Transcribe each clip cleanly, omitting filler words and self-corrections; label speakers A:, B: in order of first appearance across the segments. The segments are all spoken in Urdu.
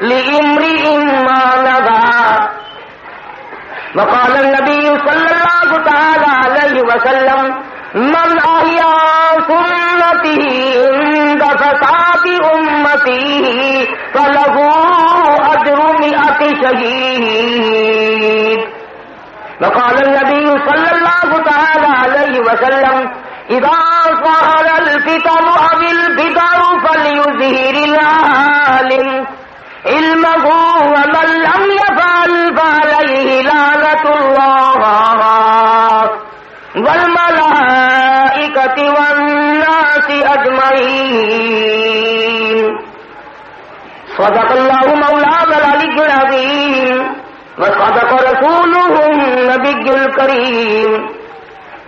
A: لامرئ ما نوى. وقال النبي صلى الله تعالى عليه وسلم من أحيا سنته عند فساد أمته فله أجر 100 شهيد. وقال النبي صلى الله تعالى عليه وسلم إذا ظهر الفتن أو البدع فليظهر العالم علمه ومن لم يفعل فعليه لعنة الله والملائكة والناس أجمعين. صدق الله مولانا العلي العظيم وصدق رسوله النبي الكريم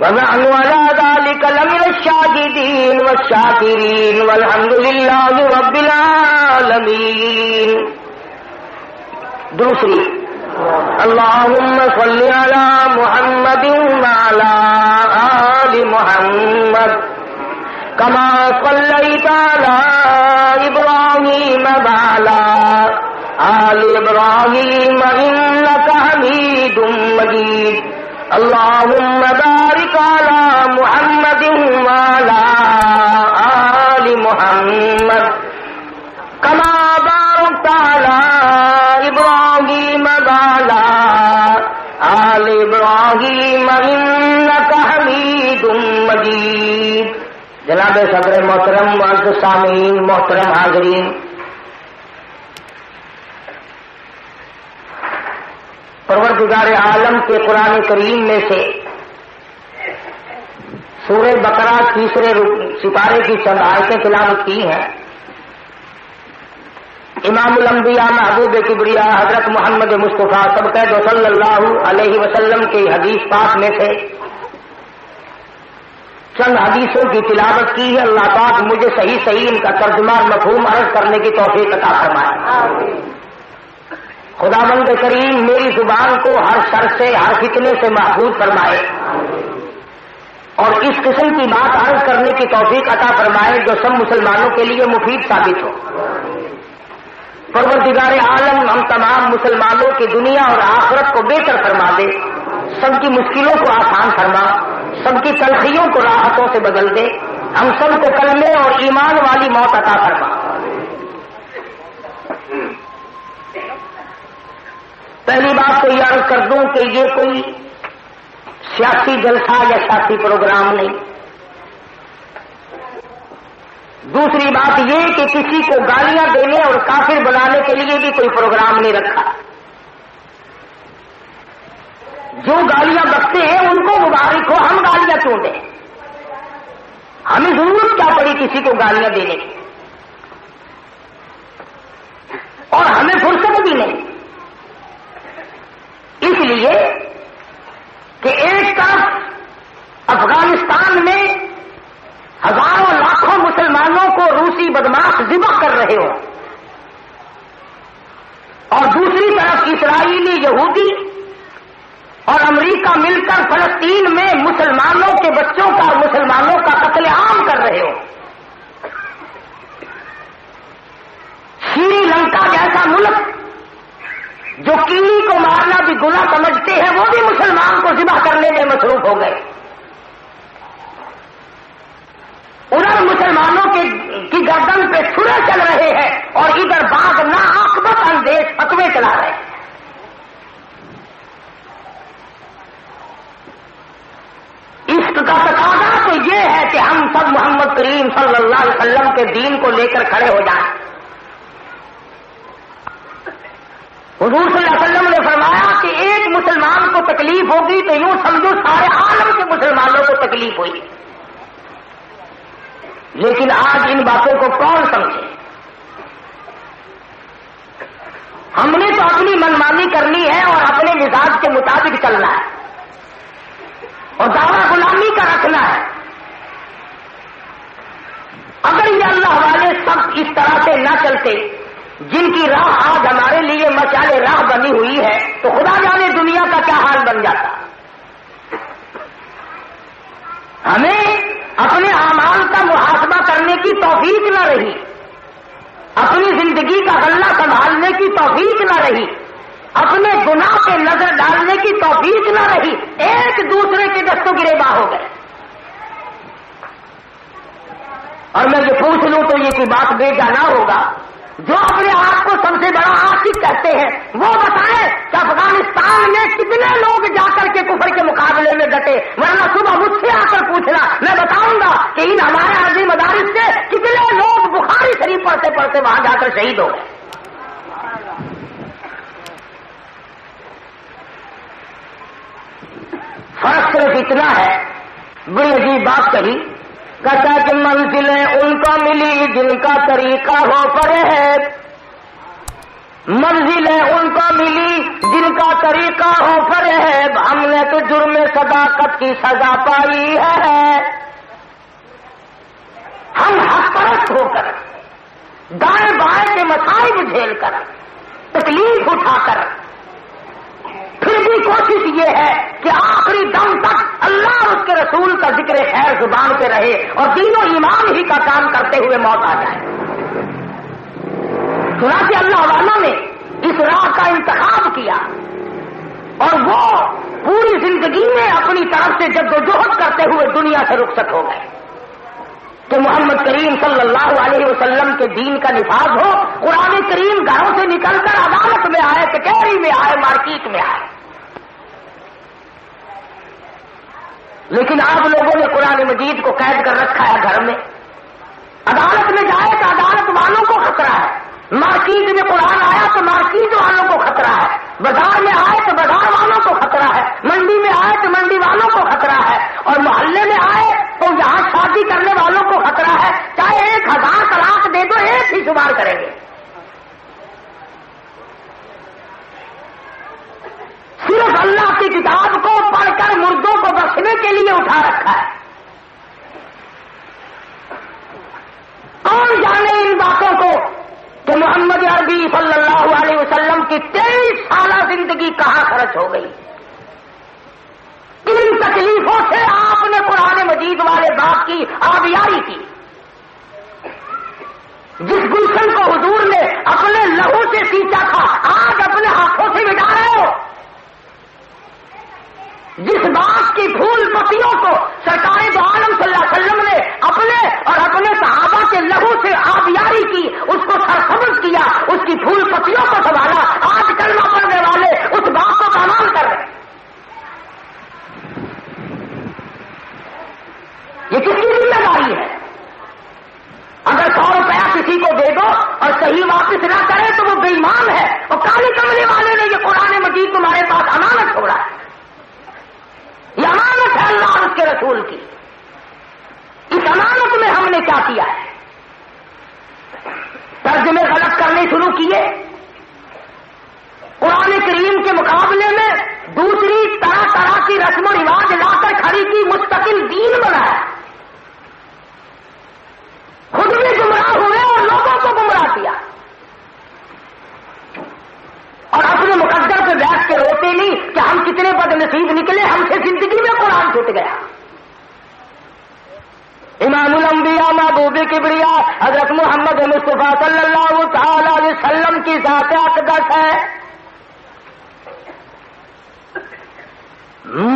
A: ونحن على ذلك لمن الشاهدين والشاكرين والحمد لله رب العالمين. دوسری اللهم صل على محمد وعلى آل محمد كما صليت على إبراهيم وعلى آل إبراهيم إنك حميد مجيد. اللهم بارك على محمد وعلى آل محمد كما باركت على إبراهيم وعلى آل إبراهيم إنك حميد مجيد. جناب صدر محترم معزز سامعین محترم حاضرین، پروردگار عالم کے قرآن کریم میں سے سورہ بقرہ تیسرے سپارے کی چند آیتیں تلاوت کی ہیں. امام الانبیاء محبوب کبریا حضرت محمد مصطفیٰ سبقید صلی اللہ علیہ وسلم کی حدیث پاک میں سے چند حدیثوں کی تلاوت کی ہے. اللہ پاک مجھے صحیح ان کا ترجمہ مفہوم عرض کرنے کی توفیق عطا فرمائے. خداوند کریم میری زبان کو ہر شر سے ہر فتنے سے محفوظ فرمائے اور اس قسم کی بات عرض کرنے کی توفیق عطا فرمائے جو سب مسلمانوں کے لیے مفید ثابت ہو. پروردگار عالم ہم تمام مسلمانوں کی دنیا اور آخرت کو بہتر فرما دے، سب کی مشکلوں کو آسان فرما، سب کی تلخیوں کو راحتوں سے بدل دے، ہم سب کو کلمے اور ایمان والی موت عطا فرما. پہلی بات تو یہ عرض کر دوں کہ یہ کوئی سیاسی جلسہ یا سیاسی پروگرام نہیں. دوسری بات یہ کہ کسی کو گالیاں دینے اور کافر بنانے کے لیے بھی کوئی پروگرام نہیں رکھا. جو گالیاں بکتے ہیں ان کو مبارک ہو، ہم گالیاں کیوں دیں؟ ہمیں ضرورت کیا پڑی کسی کو گالیاں دینے کی؟ اور ہمیں فرصت بھی نہیں. اس لیے کہ ایک طرف افغانستان میں ہزاروں لاکھوں مسلمانوں کو روسی بدماش ذبح کر رہے ہو اور دوسری طرف اسرائیلی یہودی اور امریکہ مل کر فلسطین میں مسلمانوں کے بچوں کا اور مسلمانوں کا قتل عام کر رہے ہو. سری لنکا جیسا ملک جو کیڑی کو مارنا بھی گناہ سمجھتے ہیں وہ بھی مسلمان کو ذبح کرنے میں مصروف ہو گئے. ادھر مسلمانوں کی گردن پہ چھرے چل رہے ہیں اور ادھر باغ ناعاقبت اندیش فتوے چلا رہے ہیں. عشق کا تقاضا تو یہ ہے کہ ہم سب محمد کریم صلی اللہ علیہ وسلم کے دین کو لے کر کھڑے ہو جائیں. حضور صلی اللہ علیہ وسلم نے فرمایا کہ ایک مسلمان کو تکلیف ہوگی تو یوں سمجھو سارے عالم کے مسلمانوں کو تکلیف ہوگی. لیکن آج ان باتوں کو کون سمجھے؟ ہم نے تو اپنی منمانی کرنی ہے اور اپنے مزاج کے مطابق چلنا ہے اور دعویٰ غلامی کا رکھنا ہے. اگر یہ اللہ والے سب اس طرح سے نہ چلتے جن کی راہ آج ہمارے لیے مشعل راہ بنی ہوئی ہے تو خدا جانے دنیا کا کیا حال بن جاتا. ہمیں اپنے اعمال کا محاسبہ کرنے کی توفیق نہ رہی، اپنی زندگی کا غلہ سنبھالنے کرنے کی توفیق نہ رہی، اپنے گناہ پہ نظر ڈالنے کی توفیق نہ رہی، ایک دوسرے کے دستوں گریباں ہو گئے۔ اور میں یہ پوچھ لوں تو یہ کوئی بات بے جانا ہوگا، جو اپنے آپ کو سب سے بڑا عاشق کہتے ہیں وہ بتائیں کہ افغانستان میں کتنے لوگ جا کر کے کفر کے مقابلے میں ڈٹے، ورنہ صبح مجھ سے آ کر پوچھنا، میں بتاؤں گا کہ ان ہمارے عربی مدارس سے کتنے لوگ بخاری شریف پڑھتے پڑھتے وہاں جا کر شہید ہو گئے۔ فرق صرف اتنا ہے، بڑی عجیب بات کہی، کہتا کہ منزلیں ان کو ملی جن کا طریقہ ہو فریب، منزلیں ان کو ملی جن کا طریقہ ہو فریب، ہم نے تو جرم صداقت کی سزا پائی ہے۔ ہم حق پرست ہو کر، دائیں بائیں کے مصائب جھیل کر، تکلیف اٹھا کر، پھر بھی کوشش یہ ہے کہ آخری دم تک اللہ اور اس کے رسول کا ذکر خیر زبان پہ رہے اور دین و ایمان ہی کا کام کرتے ہوئے موت آ جائے۔ چنانچہ اللہ والوں نے اس راہ کا انتخاب کیا اور وہ پوری زندگی میں اپنی طرف سے جدوجہد کرتے ہوئے دنیا سے رخصت ہو گئے کہ محمد کریم صلی اللہ علیہ وسلم کے دین کا نفاذ ہو۔ قرآن کریم گھروں سے نکل کر عدالت میں آئے، کچہری میں آئے، مارکیٹ میں آئے۔ لیکن آپ لوگوں نے قرآن مجید کو قید کر رکھا ہے گھر میں، عدالت میں جائے تو عدالت والوں کو خطرہ ہے، مارکیٹ میں قرآن آیا تو مارکیٹ والوں کو خطرہ ہے، بازار میں آئے تو بازار والوں کو خطرہ ہے، منڈی میں آئے تو منڈی والوں کو خطرہ ہے، اور محلے میں آئے تو یہاں شادی کرنے والوں کو خطرہ ہے، چاہے 1000 طلاق دے دو ایک ہی شمار کریں گے۔ صرف اللہ کی کتاب کو پڑھ کر مردوں کو بخشنے کے لیے اٹھا رکھا ہے۔ کون جانے ان باتوں کو کہ محمد عربی صلی اللہ علیہ وسلم کی 23 سالہ زندگی کہاں خرچ ہو گئی۔ کن تکلیفوں سے آپ نے قرآن مجید والے باغ کی آبیاری کی، جس گلشن کو حضور نے اپنے لہو سے سینچا تھا آج اپنے ہاتھوں سے مٹا رہے ہو، جس باغ کی پھول پتیوں کو سرکار دو عالم صلی اللہ علیہ وسلم نے اپنے اور اپنے صحابہ کے لہو سے آبیاری کی، اس کو سرسبز کیا، اس کی پھول پتیوں کو سنبھالا، آج کلمہ پڑھنے والے اس باغ کو پامال کر رہے ہیں۔ یہ کس کی ذمہ داری ہے؟ اگر 100 روپیہ کسی کو دے دو اور صحیح واپس نہ کرے تو وہ بے ایمان ہے، اور کالے کملے والے نے یہ قرآن مجید تمہارے پاس امانت چھوڑا ہے، یہ امانت ہے اللہ اور اس کے رسول کی۔ اس امانت میں ہم نے کیا کیا ہے؟ ترجمے غلط کرنے شروع کیے، قرآن کریم کے مقابلے میں دوسری طرح طرح کی رسم و رواج لا کر کھڑی کی، مستقل دین بنایا، خود بھی گمراہ ہوئے اور لوگوں کو گمراہ کیا، اور اپنے مقدر پہ بیٹھ کے روتے نہیں کہ ہم کتنے بد نصیب نکلے، ہم سے زندگی میں قرآن چھوٹ گیا۔ امام الانبیاء محبوب کبریا حضرت محمد مصطفیٰ صلی اللہ تعالی علیہ وسلم کی ذات اقدس ہے،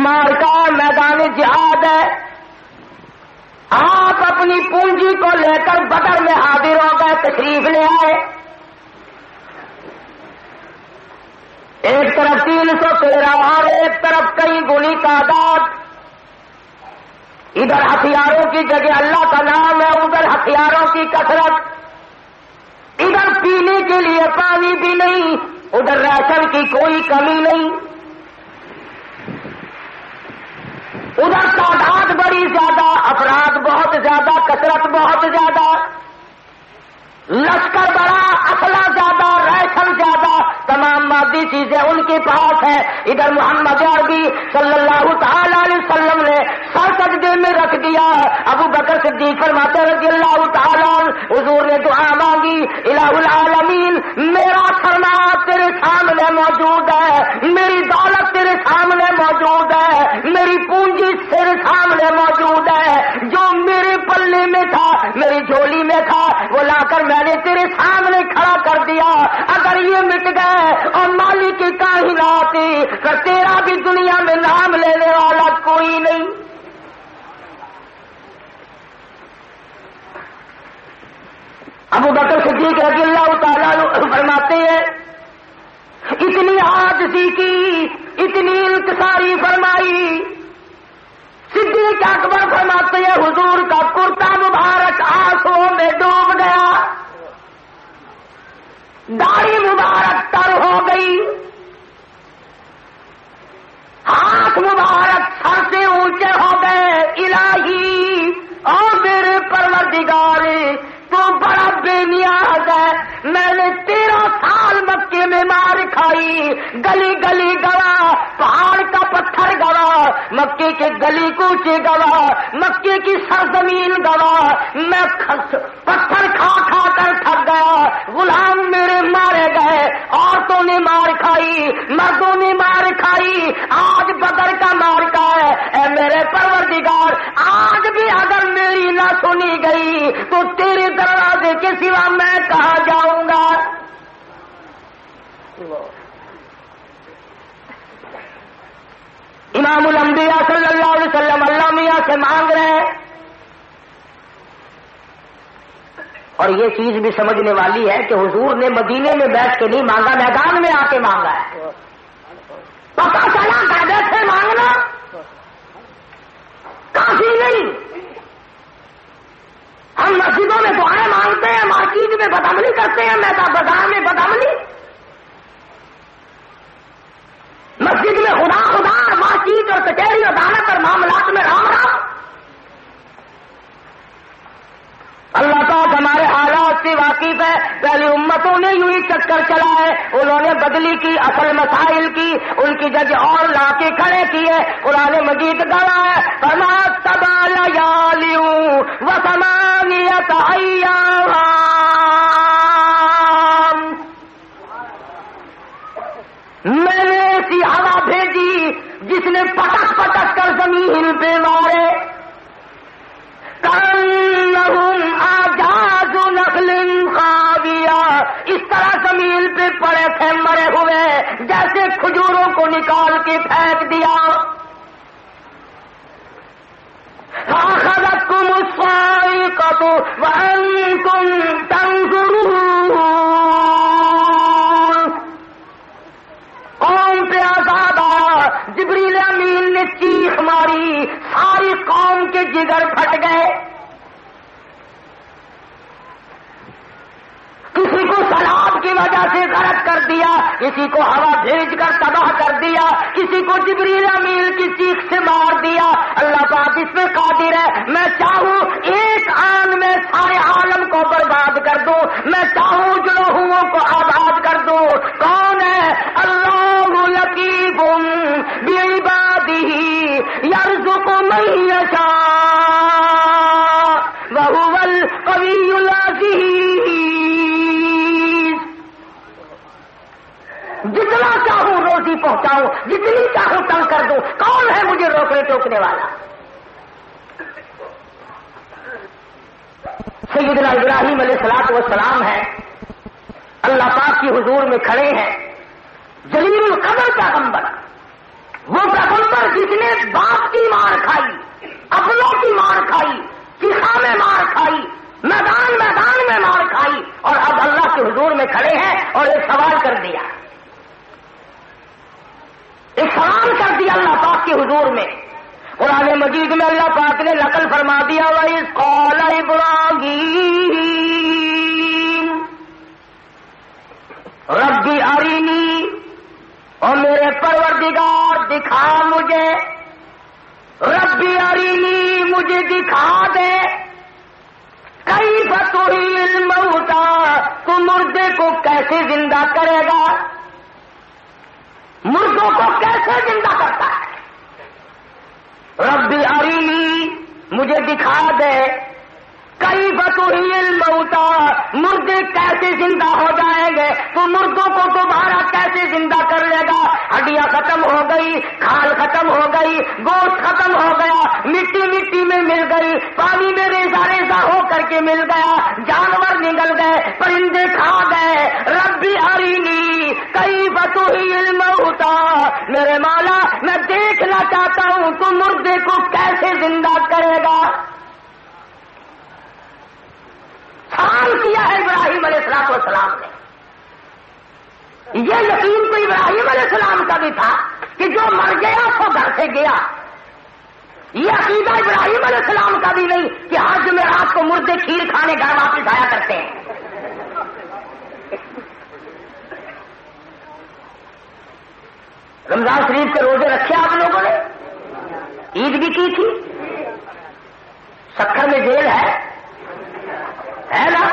A: مارکا میدان جہاد ہے، آپ اپنی پونجی کو لے کر بدر میں حاضر ہو گئے، تشریف لے آئے، ایک طرف 313 اور ایک طرف کئی گنی تعداد، ادھر ہتھیاروں کی جگہ اللہ کا نام ہے، ادھر ہتھیاروں کی کثرت، ادھر پینے کے لیے پانی بھی نہیں، ادھر راشن کی کوئی کمی نہیں، ادھر تعداد بڑی زیادہ، افراد بہت زیادہ، کثرت بہت زیادہ، لشکر بڑا، اسلحہ زیادہ، راشن زیادہ، تمام مادی چیزیں ان کے پاس ہیں۔ ادھر محمد عربی صلی اللہ تعالی علیہ وسلم نے سر سجدے میں رکھ دیا، ابو بکر صدیق فرماتے رضی اللہ تعالی حضور نے دعا مانگی، الہ العالمین میرا سرما تیرے سامنے موجود ہے، میری دولت تیرے سامنے موجود ہے، میری پونجی تیرے سامنے موجود ہے، جو میرے پلے میں تھا، میری جھولی میں تھا، وہ لا کر میں نے تیرے سامنے کھڑا کر دیا، اگر یہ مٹ گئے اور مالک کی کائنات پھر تیرا بھی دنیا میں نام لینے والا کوئی نہیں. ابو بکر صدیق رضی اللہ تعالیٰ فرماتے ہیں اتنی عاجزی کی, اتنی انکساری فرمائی. صدیق اکبر فرماتے ہیں حضور کا کرتا مبارک آنسوؤں میں ڈوب گیا, داڑھی مبارک تر ہو گئی, ہاتھ مبارک سر سے اونچے ہو گئے. الہی اور میرے پروردگار تو بڑا بے نیاز ہے, میں نے 13 سال مکے میں مار کھائی, گلی گلی گوا, پہاڑ کا پتھر گوا, مکے کے گلی کوچے گوا, مکے کی سرزمین گوا, میں پتھر کھا کھا کر تھک گیا. غلام میرے مارے گئے, عورتوں نے مار کھائی, مردوں نے مار کھائی. آج بدر کا مار کا ہے. اے میرے پروردگار آج بھی اگر میری نہ سنی گئی تو تیرے دروازے کے سوا میں کہاں جاؤں گا. امام الانبیاء صلی اللہ علیہ وسلم اللہ میاں سے مانگ رہے ہیں, اور یہ چیز بھی سمجھنے والی ہے کہ حضور نے مدینے میں بیٹھ کے نہیں مانگا, میدان میں آ کے مانگا ہے. پتا چلا کعبے سے مانگنا کافی نہیں. ہم مسجدوں میں دعائیں مانگتے ہیں, مارکیٹ میں بدعملی کرتے ہیں, بازار میں بدعملی, مسجد میں خدا خدا, مارکیٹ اور کچہری عدالت اور معاملات میں رام رام. اللہ پاک ہمارے حالات سے واقف ہے. پہلی امتوں نے یوں ہی چکر چلا ہے, انہوں نے بدلی کی اصل مسائل کی, ان کی جگہ اور لا کے کھڑے کیے. قرآن مجید گواہ ہے فما سبا لیالیوں وثمانیت ایام, میں نے ایسی ہوا بھیجی جس نے پٹک پٹک کر زمین پہ مارے. کأنہم اعجاز نخل خاویہ, اس طرح زمین پہ پڑے تھے مرے ہوئے جیسے کھجوروں کو نکال کے پھینک دیا. فأخذتكم الصاعقة وأنتم تنظرون, قوم پہ عذاب آیا, جبریل امین نے چیخ ماری, ساری قوم کے جگر پھٹ گئے. کسی کو سیلاب کی وجہ سے غرق کر دیا, کسی کو ہوا بھیج کر تباہ کر دیا, کسی کو جبریل امین کی چیخ سے مار دیا. اللہ پاک اس میں قادر ہے, میں چاہوں ایک آن میں سارے عالم کو برباد کر دوں, میں چاہوں جلوہوں کو آباد کر دوں. کون ہے؟ اللہ لطیف بعبادہ یرزق من یشاء وہو القوی العزیز. جتنا چاہوں روزی پہنچاؤں, جتنی چاہوں تنگ کر دوں, کون ہے مجھے روکنے ٹوکنے والا؟ سیدنا ابراہیم علیہ الصلوۃ والسلام ہے, اللہ پاک کی حضور میں کھڑے ہیں, جلیل القدر پیغمبر, وہ پیغمبر جس نے باپ کی مار کھائی, اپنوں کی مار کھائی, چیخا میں مار کھائی, میدان میں مار کھائی, اور اب اللہ کے حضور میں کھڑے ہیں اور ایک سوال کر دیا, ایک سوال کر دیا اللہ پاک کے حضور میں. قرآن مجید میں اللہ پاک نے نقل فرما دیا وَإِذْ قَالَ إِبْرَاهِيمُ رَبِّ أَرِنِي, اور میرے پروردگار دکھا مجھے, رَبِّ أَرِنِي مجھے دکھا دے, کیف تحیی الموتیٰ تو مردے کو کیسے زندہ کرے گا, مردوں کو کیسے زندہ کرتا ہے. ربی ارینی مجھے دکھا دے, کیف تحیی الموتیٰ مردے کیسے زندہ ہو جائیں گے, تو مردوں کو دوبارہ کیسے زندہ کر لے گا. ہڈیاں ختم ہو گئی, کھال ختم ہو گئی, گوشت ختم ہو گیا, مٹی میں مل گئی, پانی میں ریزہ ہو کر کے مل گیا, جانور نگل گئے, پرندے کھا گئے. ربی ارینی تحیی الموتى، میرے مولا میں دیکھنا چاہتا ہوں تو مردے کو کیسے زندہ کرے گا. سوال کیا ہے ابراہیم علیہ السلام نے. یہ یقین تو ابراہیم علیہ السلام کا بھی تھا کہ جو مر گیا تو گھر سے گیا. یہ عقیدہ ابراہیم علیہ السلام کا بھی نہیں کہ آج میں رات کو مردے کھیر کھانے گھر واپس آیا کرتے ہیں. رمضان شریف کے روزے رکھے آپ لوگوں نے، عید بھی کی تھی. سکھر میں جیل ہے نا،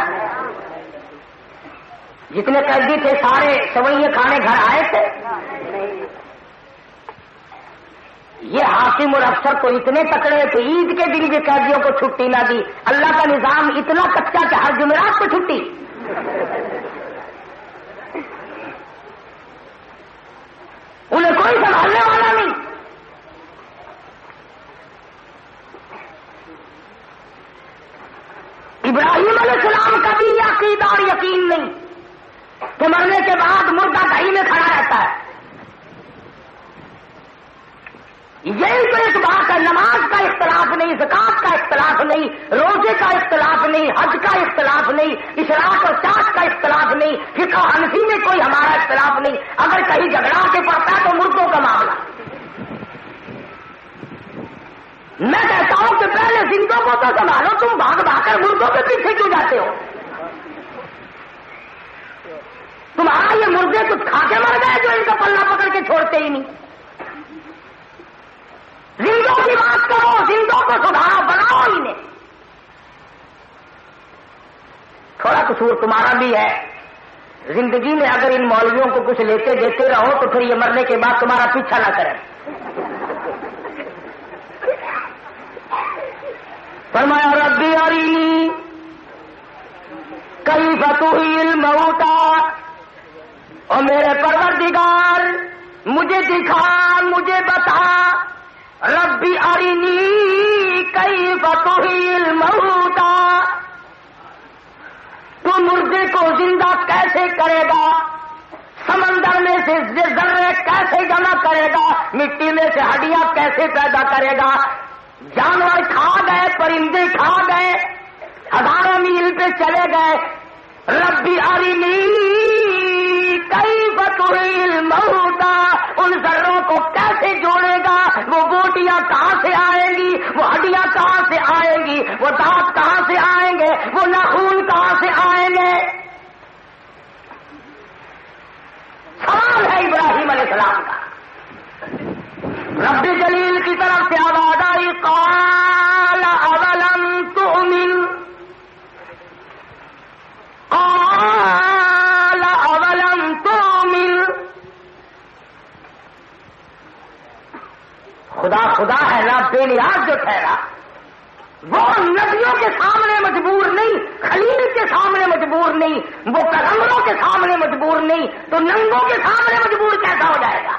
A: جتنے قیدی تھے سارے سوئیے کھانے گھر آئے تھے. یہ حاکم اور افسر تو اتنے تکڑے تھے عید کے دن بھی قیدیوں کو چھٹی نہ دی. اللہ کا نظام اتنا کچا کہ ہر جمعرات کو چھٹی. انہیں کوئی سنبھالنے والا نہیں. ابراہیم علیہ السلام کا بھی یہ عقیدہ اور یقین نہیں کہ مرنے کے بعد مردہ دہی میں کھڑا رہتا ہے. یہی تو ایک بات ہے. نماز کا اختلاف نہیں، زکات کا اختلاف نہیں، روزے کا اختلاف نہیں، حج کا اختلاف نہیں، اشراق اور چاش کا اختلاف نہیں، فقہ حنفی میں کوئی ہمارا اختلاف نہیں. اگر کہیں جھگڑا کے پڑتا ہے تو مردوں کا معاملہ. میں کہتا ہوں کہ پہلے زندوں کو تو سنبھالو، تم بھاگ بھاگ کر مردوں کے پیچھے کیوں جاتے ہو؟ تمہارا یہ مردے کچھ کھا کے مر گئے جو ان کا پلہ پکڑ کے چھوڑتے ہی نہیں. زندوں کی بات کرو، زندوں کو سدھارو، بناؤ انہیں. تھوڑا قصور تمہارا بھی ہے. زندگی میں اگر ان مولویوں کو کچھ لیتے دیتے رہو تو پھر یہ مرنے کے بعد تمہارا پیچھا نہ کریں. فرمایا ربی ارینی کیف تحیی الموتى، اور میرے پروردگار مجھے دکھا، مجھے بتا. ربی ارینی کیف تحیی الموتى، تو مردے کو زندہ کیسے کرے گا؟ سمندر میں سے ذرے کیسے جمع کرے گا؟ مٹی میں سے ہڈیاں کیسے پیدا کرے گا؟ جانور کھا گئے، پرندے کھا گئے، ہزاروں میل پہ چلے گئے. ربی ارینی کیف تحیی الموتى، ان ذروں کو کیسے جوڑے گا؟ وہ بوٹیاں کہاں سے آئیں گی؟ وہ ہڈیاں کہاں سے آئیں گی؟ وہ دانت کہاں سے آئیں گے؟ وہ ناخن کہاں سے آئیں گے؟ سوال ہے ابراہیم علیہ السلام کا. رب جلیل کی طرف سے آواز آئی، قال اولم تؤمن، قال اولم تؤمن. خدا خدا ہے نا، بے نیاز جو ٹھہرا، وہ نبیوں کے سامنے مجبور نہیں، خلیل کے سامنے مجبور نہیں، وہ پیغمبروں کے سامنے مجبور نہیں، تو ننگوں کے سامنے مجبور کیسا ہو جائے گا؟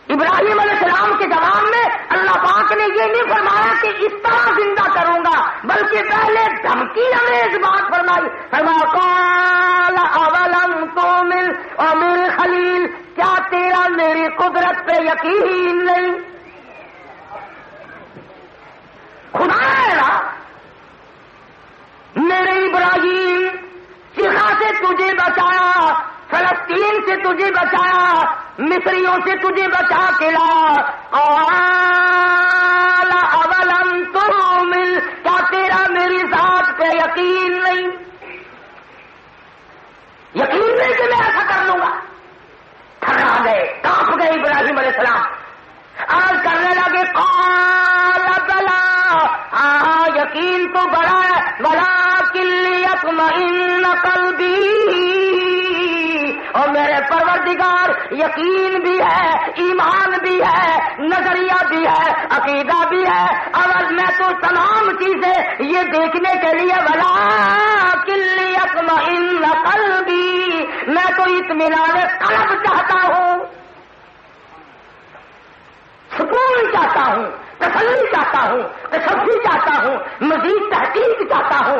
A: ابراہیم علیہ السلام کے جواب میں اللہ پاک نے یہ نہیں فرمایا کہ اس طرح زندہ کروں گا، بلکہ پہلے دھمکی امیز بات فرمائی. فرمایا قال اولم تؤمن، اور میرے خلیل کیا تیرا میری قدرت پہ یقین نہیں؟ خدا ہے نا، میرے ابراہیم چیخا سے تجھے بچایا، فلسطین سے تجھے بچایا، مصریوں سے تجھے بچا کے لا. قال اولم تؤمن، کیا تیرا میری ذات پہ یقین نہیں؟ یقین نہیں کہ میں ایسا کر لوں گا؟ تھرا گئے، کانپ گئے ابراہیم علیہ السلام. آج کرنے لگے قال بلا، ہاں یقین تو بڑا ہے، ولکن لیطمئن قلبی، اور میرے پروردگار یقین بھی ہے، ایمان بھی ہے، نظریہ بھی ہے، عقیدہ بھی ہے، اور میں تو تمام چیزیں یہ دیکھنے کے لیے ولکن لیطمئن قلبی، میں تو اطمینان قلب چاہتا ہوں، سکون چاہتا ہوں، تسلی چاہتا ہوں، تشفی چاہتا ہوں، مزید تحقیق چاہتا ہوں،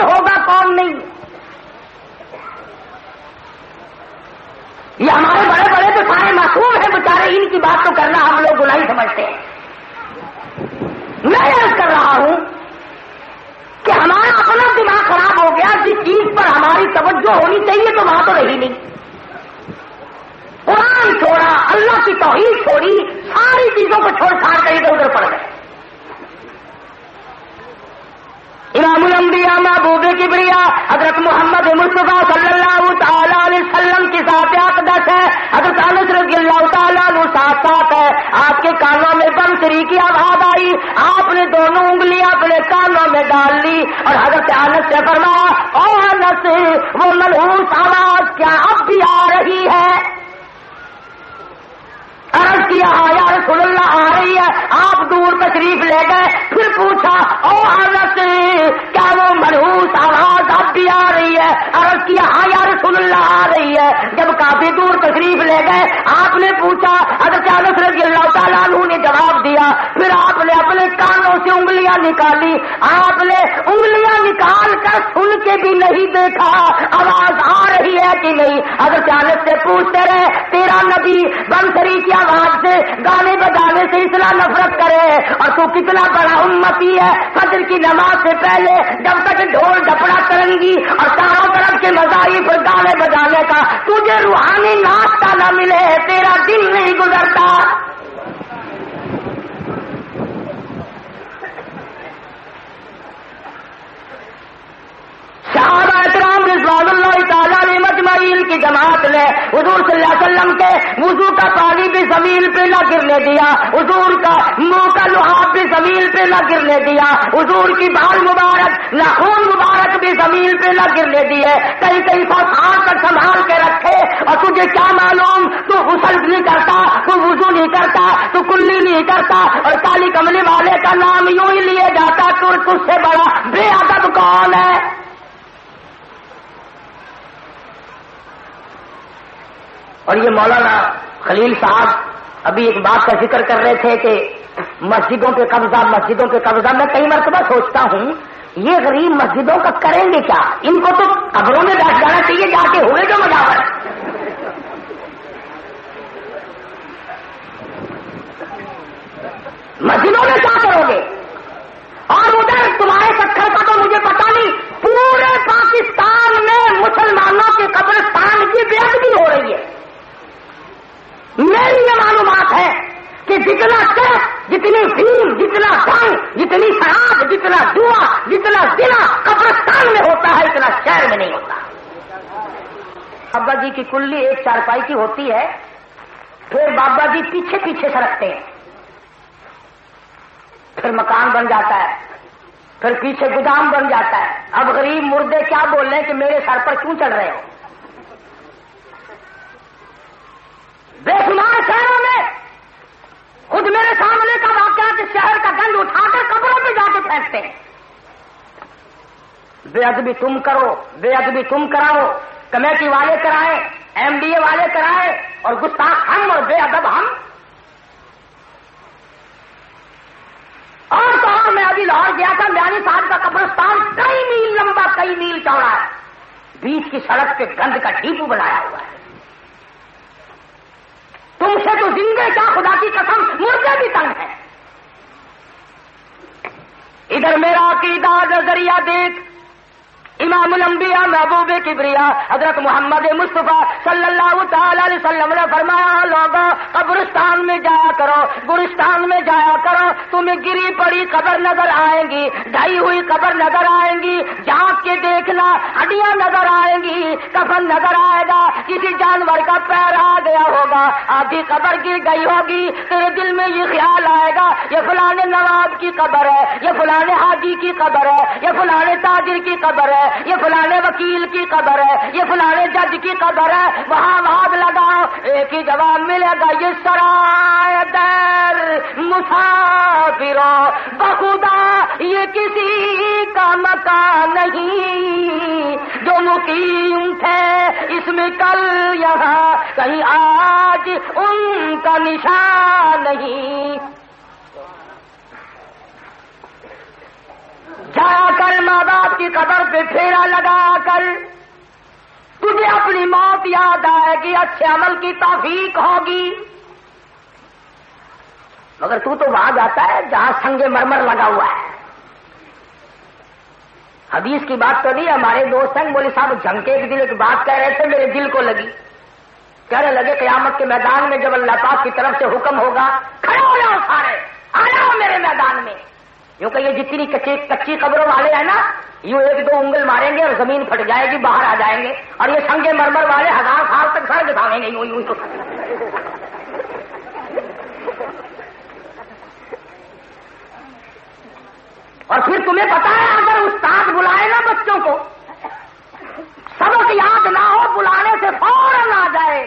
A: کون ہوگا کون نہیں. یہ ہمارے بڑے بڑے تو سارے معصوم ہیں بیچارے، ان کی بات تو کرنا ہم لوگ گناہ سمجھتے ہیں. میں عرض کر رہا ہوں کہ ہمارا اپنا دماغ خراب ہو گیا. جس چیز پر ہماری توجہ ہونی چاہیے تو وہاں تو رہی نہیں. قرآن چھوڑا، اللہ کی توحید چھوڑی، ساری چیزوں کو چھوڑ چھاڑ کر ادھر ادھر پڑ گئے. امام الانبیاء محبوب کبریا حضرت محمد مصطفیٰ صلی اللہ تعالی علیہ وسلم کی ذات اقدس ہے. حضرت انس رضی اللہ تعالیٰ عنہ ساتھ ساتھ ہے. آپ کے کانوں میں بنسری کی آواز آئی، آپ نے دونوں انگلیاں اپنے کانوں میں ڈال لی اور حضرت انس سے فرمایا، او انس، وہ ملعون آواز کیا اب بھی آ رہی ہے؟ عرض کیا یا رسول اللہ آ رہی ہے. آپ دور تشریف لے گئے. پھر پوچھا، او انس، کیا وہ منحوس آواز اب بھی آ رہی ہے؟ عرض کیا ہاں یا رسول اللہ آ رہی ہے. جب کافی دور تشریف لے گئے آپ نے پوچھا، حضرت انس رضی اللہ تعالیٰ عنہ نے جواب دیا. پھر آپ نے اپنے کانوں سے انگلیاں نکالی. آپ نے انگلیاں نکال کر سن کے بھی نہیں دیکھا آواز آ رہی ہے کہ نہیں. حضرت انس سے پوچھتے رہے، تیرا نبی بنسری کی آواز سے، گانے بجانے سے اتنا نفرت کرے اور تو کتنا بڑا امتی ہے. فجر کی نماز سے پہلے جب تک ڈھول ڈپڑا کرنگی اور چاروں طرف کے مذاہب پر گانے بجانے کا تجھے روحانی ناشتہ نہ ملے تیرا دل نہیں گزرتا. صحابہ اکرام رضوان اللہ تعالیٰ علیہ مجمعین کی جماعت نے حضور صلی اللہ علیہ وسلم کے وضو کا پانی بھی زمین پہ نہ گرنے دیا، حضور کا منہ کا لحاف بھی زمین پہ نہ گرنے دیا، حضور کی بال مبارک ناخن مبارک بھی زمین پہ نہ گرنے دیے. کئی کئی سو سال تک سنبھال کے رکھے. اور تجھے کیا معلوم، تو غسل نہیں کرتا، تو وضو نہیں کرتا، تو کلی نہیں کرتا اور کالی کملی والے کا نام یوں ہی لیے جاتا. تو تجھ سے بڑا بے ادب کون ہے؟ اور یہ مولانا خلیل صاحب ابھی ایک بات کا ذکر کر رہے تھے کہ مسجدوں پہ قبضہ. میں کئی مرتبہ سوچتا ہوں یہ غریب مسجدوں کا کریں گے کیا؟ ان کو تو قبروں میں بیٹھ جانا چاہیے جا کے، ہوئے جو مجاور. مسجدوں میں کیا کرو گے؟ اور ادھر تمہارے سکھر کا تو مجھے پتا نہیں، پورے پاکستان میں مسلمانوں کے قبرستان کی بے ادبی ہو رہی ہے. میری یہ معلومات ہے کہ جتنا چرس، جتنی فلم، جتنا ڈھنگ، جتنی شراب، جتنا جوا، جتنا زنا قبرستان میں ہوتا ہے اتنا شہر میں نہیں ہوتا. ابا جی کی کلی ایک چارپائی کی ہوتی ہے، پھر بابا جی پیچھے پیچھے سرکتے ہیں، پھر مکان بن جاتا ہے، پھر پیچھے گودام بن جاتا ہے. اب غریب مردے کیا بول رہے ہیں کہ میرے سر پر کیوں چڑھ رہے ہو؟ بے شمار شہروں میں خود میرے سامنے کا واقعہ کہ شہر کا گند اٹھا کر قبروں پہ جا کے پھینکتے ہیں. بے ادبی تم کرو، بے ادبی تم کراؤ، کمیٹی والے کرائے، ایم ڈی اے والے کرائے، اور گستاخ ہم اور بے ادب ہم. اور تو اور میں ابھی لاہور گیا تھا، میانی صاحب کا قبرستان کئی میل لمبا، کئی میل چوڑا ہے، بیچ کی سڑک پہ گند کا ڈھیپو بنایا ہوا ہے. تم سے تو زندے کیا خدا کی قسم مردے بھی تنگ ہیں. ادھر میرا عقیدہ نظریہ دیکھ. امام الانبیاء محبوب کبریا حضرت محمد مصطفیٰ صلی اللہ تعالی علیہ وسلم نے فرمایا، لوگوں قبرستان میں جایا کرو، گورستان میں جایا کرو، تمہیں گری پڑی قبر نظر آئیں گی، ڈھائی ہوئی قبر نظر آئیں گی، جھانک کے دیکھنا ہڈیاں نظر آئیں گی، کفن نظر آئے گا، کسی جانور کا پیر آ گیا ہوگا، آدھی قبر گر گئی ہوگی، تیرے دل میں یہ خیال آئے گا یہ فلانے نواب کی قبر ہے، یہ فلانے حاجی کی قبر ہے، یہ فلانے تاجر کی قبر ہے، یہ فلانے وکیل کی قبر ہے، یہ فلانے جج کی قبر ہے، وہاں واد لگاؤ، ایک ہی جواب ملے گا، یہ سرائے در مسافروں بخدا یہ کسی کا مکان نہیں، جو مقیم تھے اس میں کل یہاں کہیں آج ان کا نشان نہیں. جا کر ماں باپ کی قبر پہ پھیرا لگا کر تجھے اپنی موت یاد آئے گی، اچھے عمل کی توفیق ہوگی، مگر تو وہاں جاتا ہے جہاں سنگ مرمر لگا ہوا ہے۔ حدیث کی بات تو نہیں، ہمارے دوست ہیں بولے صاحب جھمکے ایک دن ایک بات کہہ رہے تھے، میرے دل کو لگی، کہنے لگے قیامت کے میدان میں جب اللہ پاک کی طرف سے حکم ہوگا کھڑے ہو جاؤ سارے، آ جاؤ میرے میدان میں، یوں کہ یہ جتنی کچی قبروں والے ہیں نا یوں ایک دو انگل ماریں گے اور زمین پھٹ جائے گی، باہر آ جائیں گے، اور یہ سنگ مرمر والے 1000 سال تک سر دکھاویں گے یوں یوں تو۔ اور پھر تمہیں پتا ہے اگر استاد بلائے نا بچوں کو، سبق یاد نہ ہو بلانے سے فوراً آ جائے،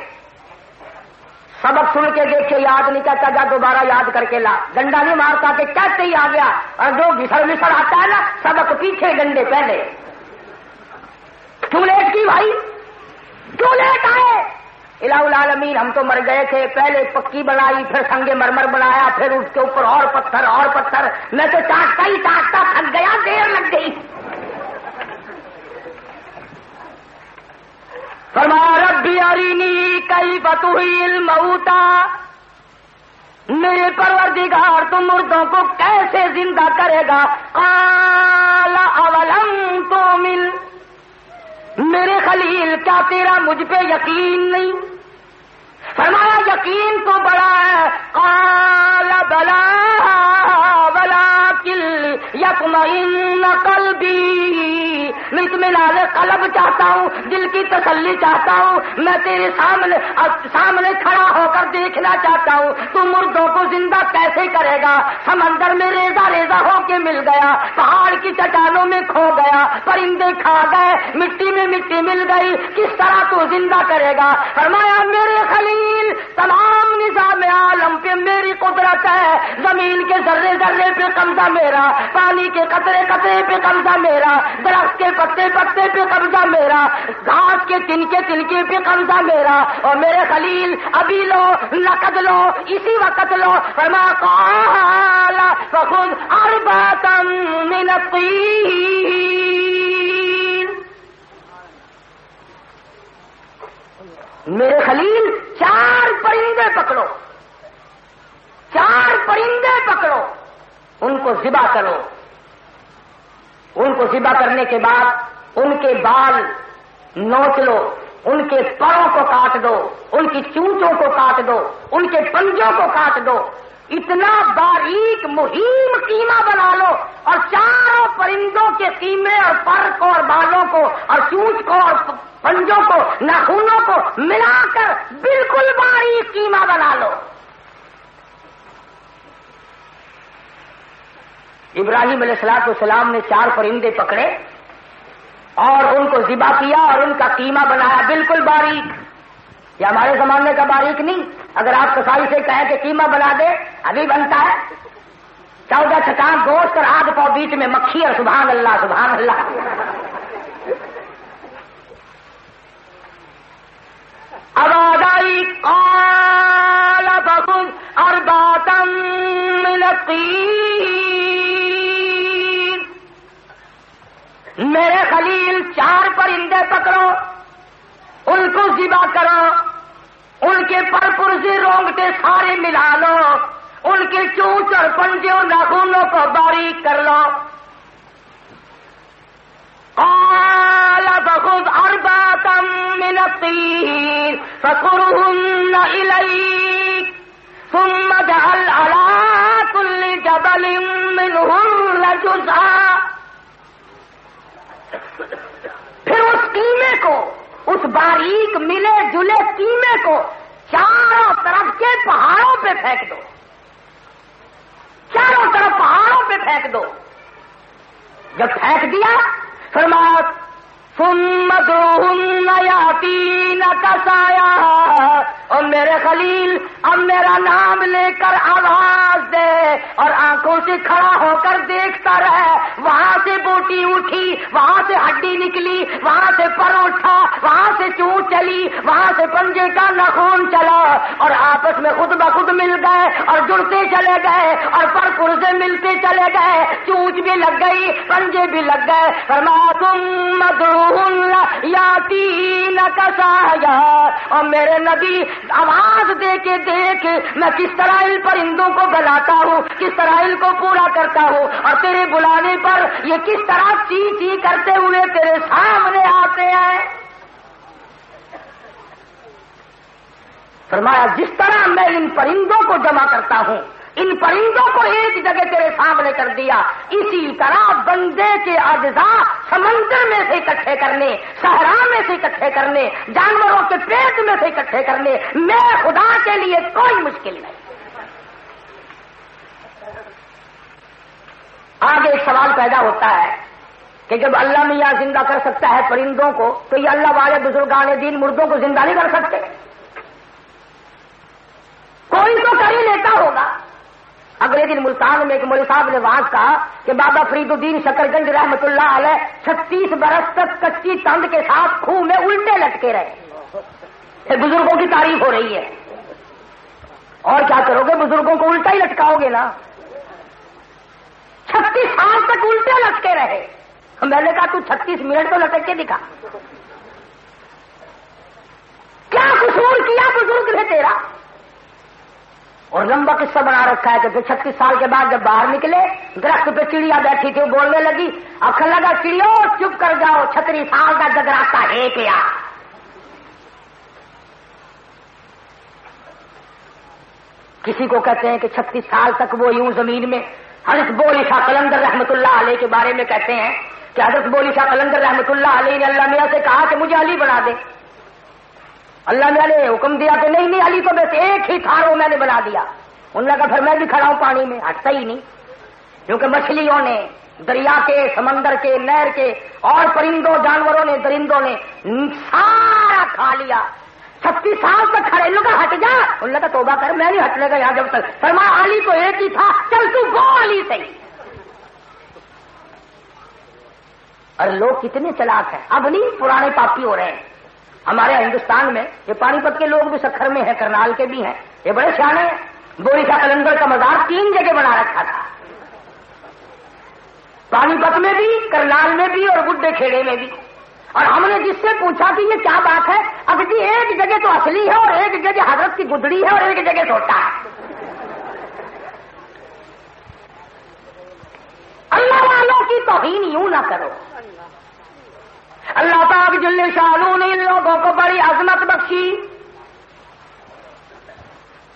A: سبق سن کے دیکھے یاد نہیں کرتا، جا دوبارہ یاد کر کے لا، ڈنڈا نہیں مارتا کہ کہتے ہی آ گیا، اور جو گھسڑ مسڑ آتا ہے نا سبق پیچھے ڈنڈے پہلے۔ کیوں لیٹ کی بھائی، کیوں لیٹ آئے؟ الہ العالمین ہم تو مر گئے تھے، پہلے پکی بنائی پھر سنگ مرمر بنایا، پھر اس کے اوپر اور پتھر، میں تو چاٹتا ہی چاٹتا تھک گیا، دیر لگ گئی۔ فرمایا ربی ارینی کیف تحیی الموتی، میرے پروردگار تم مردوں کو کیسے زندہ کرے گا؟ قال اولم تؤمن، میرے خلیل کیا تیرا مجھ پہ یقین نہیں؟ فرمایا یقین تو بڑا ہے، قال بلا ولکن یطمئن قلبی، میں اطمینان قلب چاہتا ہوں، دل کی تسلی چاہتا ہوں، میں تیرے سامنے کھڑا ہو کر دیکھنا چاہتا ہوں تو مردوں کو زندہ کیسے کرے گا؟ سمندر میں ریزہ ریزہ ہو کے مل گیا، پہاڑ کی چٹانوں میں کھو گیا، پرندے کھا گئے، مٹی میں مٹی مل گئی، کس طرح تو زندہ کرے گا؟ فرمایا میرے خلیل تمام نظام عالم پہ میری قدرت ہے، زمین کے ذرے ذرے پہ قبضہ میرا، پانی کے قطرے قطرے پہ قبضہ میرا، درخت کے پتے پتے پہ قبضہ میرا، گھاس کے تنکے تنکے پہ قبضہ میرا، اور میرے خلیل ابھی لو نقد لو اسی وقت لو۔ فرمایا قال فخذ اربعة من الطين، میرے خلیل 4 پرندے پکڑو، 4 پرندے پکڑو، ان کو ذبح کرو، ان کو ذبح کرنے کے بعد ان کے بال نوچ لو، ان کے پروں کو کاٹ دو، ان کی چونچوں کو کاٹ دو، ان کے پنجوں کو کاٹ دو، اتنا باریک مہیم قیمہ بنا لو، اور 4 پرندوں کے قیمے اور پر کو اور بالوں کو اور چونچ کو اور پنجوں کو ناخنوں کو ملا کر بالکل باریک قیمہ بنا لو۔ ابراہیم علیہ السلام نے 4 پرندے پکڑے اور ان کو ذبح کیا اور ان کا قیمہ بنایا بالکل باریک۔ یہ ہمارے زمانے کا باریک نہیں، اگر آپ کسائی سے کہیں کہ قیمہ بنا دے ابھی بنتا ہے، 14 چٹان گوشت اور آدھ پاؤ بیچ میں مکھی، اور سبحان اللہ سبحان اللہ۔ آواز آئی قال فخذ أربعة من الطين، میرے خلیل 4 پرندے پکڑو، ان کو ذبح کرو، ان کے پر پرزے رونگٹے سارے ملا لو، ان کے چونچ اور پنجے اور ناخنوں کو باریک کر لو۔ قال فخذ 4 من الطين فصرهن إليك ثم اجعل على كل جبل منهن جزءا، پھر اس قیمے کو، اس باریک ملے جلے قیمے کو چاروں طرف کے پہاڑوں پہ پھینک دو، چاروں طرف پہاڑوں پہ پھینک دو۔ جب پھینک دیا فرمایا ثم ادعوهن يأتينك سعيا، اور میرے خلیل اب میرا نام لے کر آواز دے اور آنکھوں سے کھڑا ہو کر دیکھتا رہے، وہاں سے بوٹی اٹھی، وہاں سے ہڈی نکلی، وہاں سے پر اٹھا، وہاں سے چونچ چلی، وہاں سے پنجے کا ناخن چلا، اور آپس میں خود بخود مل گئے اور جڑتے چلے گئے، اور پر پرزے ملتے چلے گئے، چونچ بھی لگ گئی، پنجے بھی لگ گئے. فرمایا تم مدعون یاتینک سعیا، اور میرے نبی آواز دے کے دیکھ میں کس طرح ان پرندوں کو بلاتا ہوں، کس طرح ان کو پورا کرتا ہوں، اور تیرے بلانے پر یہ کس طرح چی چی کرتے ہوئے تیرے سامنے آتے ہیں. فرمایا جس طرح میں ان پرندوں کو جمع کرتا ہوں، ان پرندوں کو ایک جگہ تیرے سامنے کر دیا، اسی طرح بندے کے اجزاء سمندر میں سے اکٹھے کرنے، صحرا میں سے اکٹھے کرنے، جانوروں کے پیٹ میں سے اکٹھے کرنے میں خدا کے لیے کوئی مشکل نہیں. آگے ایک سوال پیدا ہوتا ہے کہ جب اللہ میاں زندہ کر سکتا ہے پرندوں کو، تو یہ اللہ والے بزرگان دین مردوں کو زندہ نہیں کر سکتے؟ کوئی تو کر ہی لیتا ہوگا. اگلے دن ملتان میں ایک مولوی صاحب نے وعظ کہا کہ بابا فرید الدین شکرگنج رحمت اللہ علیہ 36 برس تک کچی تند کے ساتھ خوہ میں الٹے لٹکے رہے. یہ بزرگوں کی تعریف ہو رہی ہے. اور کیا کرو گے، بزرگوں کو الٹا ہی لٹکاؤ گے نا. 36 سال تک الٹے لٹکے رہے. میں نے کہا تو 36 منٹ تو لٹک کے دکھا. کیا قصور کیا بزرگ نے تیرا؟ اور لمبا قصہ بنا رکھا ہے کہ پھر 36 سال کے بعد جب باہر نکلے، درخت پہ چڑیا بیٹھی تھی، بولنے لگی، آخر لگا چڑیو چپ کر جاؤ، 36 سال کا جگراتا ہے پیا. کسی کو کہتے ہیں کہ 36 سال تک وہ یوں زمین میں. حضرت بولی شاہ قلندر رحمت اللہ علیہ کے بارے میں کہتے ہیں کہ حضرت بولی شاہ قلندر رحمت اللہ علیہ نے اللہ میاں سے کہا کہ مجھے علی بنا دے. اللہ میاں نے حکم دیا کہ نہیں علی تو بس ایک ہی تھا وہ میں نے بنا دیا. انہوں نے کہا پھر میں بھی کھڑا ہوں پانی میں. ہٹتا ہی نہیں، کیونکہ مچھلیوں نے، دریا کے، سمندر کے، نہر کے، اور پرندوں جانوروں نے، درندوں نے سارا کھا لیا. 36 سال تک کھڑے. ان کا ہٹ جا. انہوں نے کہا توبہ کر، میں نہیں ہٹنے کا یہاں جب تک. فرمایا علی تو ایک ہی تھا، چل تو وہ علی صحیح. اور لوگ کتنے چلاک ہیں. اب نہیں پرانے پاپی ہو رہے ہیں. ہمارے ہندوستان میں یہ پانی پت کے لوگ بھی سکھر میں ہیں، کرنال کے بھی ہیں، یہ بڑے سیانے ہیں. بوری شاہ قلندر کا مزار 3 جگہ بنا رکھا تھا، پانی پت میں بھی، کرنال میں بھی، اور گڈے کھیڑے میں بھی. اور ہم نے جس سے پوچھا کہ یہ کیا بات ہے، اب جی ایک جگہ تو اصلی ہے اور ایک جگہ حضرت کی گدڑی ہے اور ایک جگہ چھوٹا ہے. اللہ والوں کی توہین یوں نہ کرو. اللہ پاک جل شانہ نے ان لوگوں کو بڑی عظمت بخشی.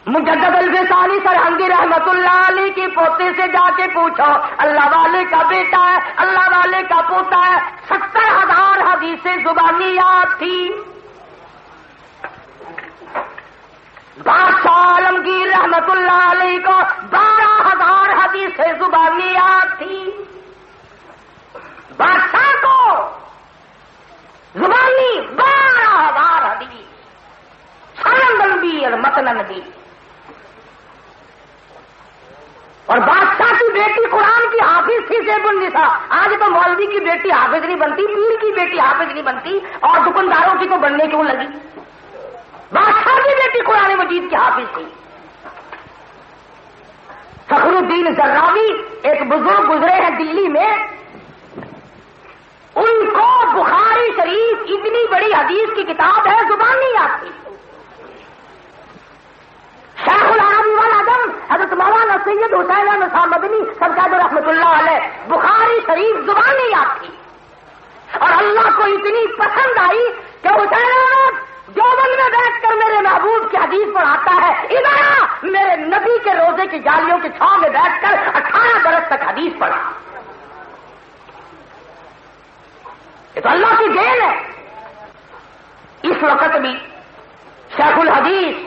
A: مجدد الفسانی سرہنگی رحمت اللہ علیہ کے پوتے سے جا کے پوچھو، اللہ والے کا بیٹا ہے، اللہ والے کا پوتا ہے. 70,000 حدیثیں زبانی یاد تھی. بادشاہ عالمگیر رحمت اللہ علیہ کو 12,000 حدیثیں زبانی یاد تھی. بادشاہ کو زبانی 12,000 حدیث، سندن بھی اور متنن بھی. اور بادشاہ کی بیٹی قرآن کی حافظ تھی زیب النساء. آج تو مولوی کی بیٹی حافظ نہیں بنتی، پیر کی بیٹی حافظ نہیں بنتی، اور دکانداروں کی تو بننے کیوں لگی؟ بادشاہ کی بیٹی قرآن مجید کی حافظ تھی. فخر الدین زراوی ایک بزرگ گزرے ہیں دلی میں، ان کو بخاری شریف اتنی بڑی حدیث کی کتاب ہے، زبانی یاد تھی. شیخ العرب والعجم حضرت مولانا سید حسین نصار مدنی سرکار رحمت اللہ علیہ بخاری شریف زبانی یاد تھی. اور اللہ کو اتنی پسند آئی کہ حسین احمد دیوبند میں بیٹھ کر میرے محبوب کی حدیث پڑھاتا ہے، ادھر میرے نبی کے روزے کی جالیوں کی چھاؤں میں بیٹھ کر 18 برس تک حدیث پڑھا. یہ تو اللہ کی دین ہے. اس وقت بھی شیخ الحدیث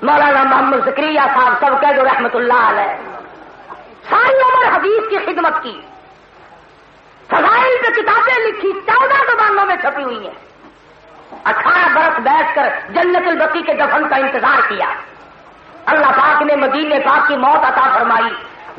A: مولانا محمد زکریا صاحب سب کہہ دو رحمت اللہ علیہ، ساری عمر حدیث کی خدمت کی، فضائل پہ کتابیں لکھی، 14 زبانوں میں چھپی ہوئی ہیں. 18 برس بیٹھ کر جنت البقیع کے دفن کا انتظار کیا. اللہ پاک نے مدینے پاک کی موت عطا فرمائی،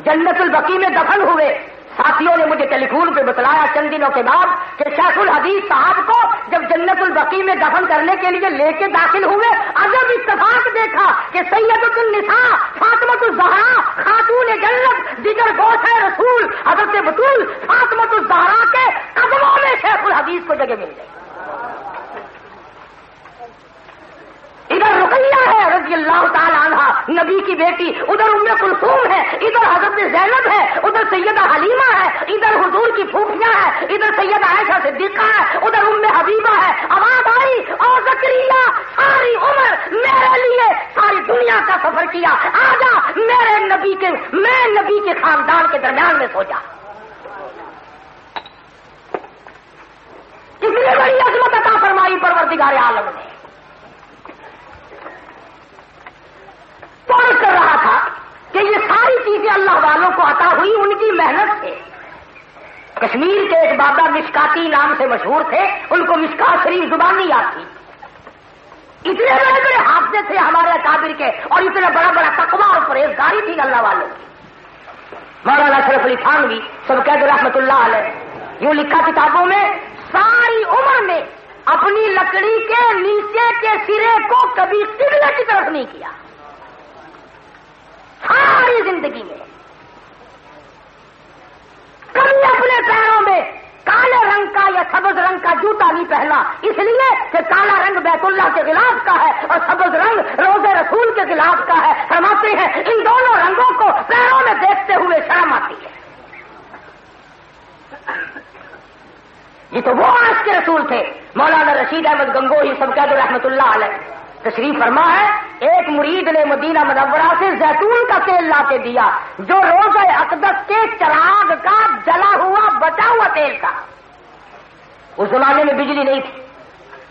A: جنت البقیع میں دفن ہوئے. ساتھیوں نے مجھے ٹیلی فون پہ بتلایا چند دنوں کے بعد کہ شیخ الحدیث صاحب کو جب جنت البقیع میں دفن کرنے کے لیے لے کے داخل ہوئے، عجب اتفاق دیکھا کہ سیدۃ النساء فاطمۃ الزہرا خاتون جنت دیگر گوش رسول حضرت بطول فاطمۃ الزہرا کے قدموں میں شیخ الحدیث کو جگہ مل گئی۔ ادھر رقیہ ہے رضی اللہ تعالی عنہ نبی کی بیٹی، ادھر ام کلثوم ہے، ادھر حضرت زینب ہے، ادھر سیدہ حلیمہ ہے، ادھر حضور کی پھوپھیاں ہیں، ادھر سیدہ عائشہ صدیقہ ہے، ادھر ام حبیبہ ہے۔ آواز آئی اور زکریا ساری عمر میرے لیے ساری دنیا کا سفر کیا، آجا میں نبی کے خاندان کے درمیان میں سو جا۔ کس نے بڑی عظمت عطا فرمائی پروردگار عالم نے۔ کر رہا تھا کہ یہ ساری چیزیں اللہ والوں کو عطا ہوئی ان کی محنت سے۔ کشمیر کے ایک بابا مشکاتی نام سے مشہور تھے، ان کو مشکات شریف زبان نہیں آتی، اتنے بڑے بڑے حافظ تھے ہمارے اکابر کے، اور اتنا بڑا بڑا تقویٰ اور پرہیزگاری تھی اللہ والوں کی۔ مولانا اشرف علی تھانوی سب کہہ دو رحمۃ اللہ علیہ، یوں لکھا کتابوں میں، ساری عمر میں اپنی لکڑی کے نیچے کے سرے کو کبھی قبلے کی طرف نہیں کیا، ساری زندگی میں کبھی اپنے پیروں میں کالے رنگ کا یا سبز رنگ کا جوتا نہیں پہنا، اس لیے کہ کالا رنگ بیت اللہ کے خلاف کا ہے اور سبز رنگ روزے رسول کے خلاف کا ہے۔ فرماتے ہیں ان دونوں رنگوں کو پیروں میں دیکھتے ہوئے شرم آتی ہے۔ یہ تو وہ عاشق کے رسول تھے۔ مولانا رشید احمد گنگوہی سب کہہ دو رحمۃ اللہ علیہ تشریف فرما ہے، ایک مرید نے مدینہ منورہ سے زیتون کا تیل لا کے دیا جو روزہ اقدس کے چراغ کا جلا ہوا بچا ہوا تیل تھا۔ اس زمانے میں بجلی نہیں تھی،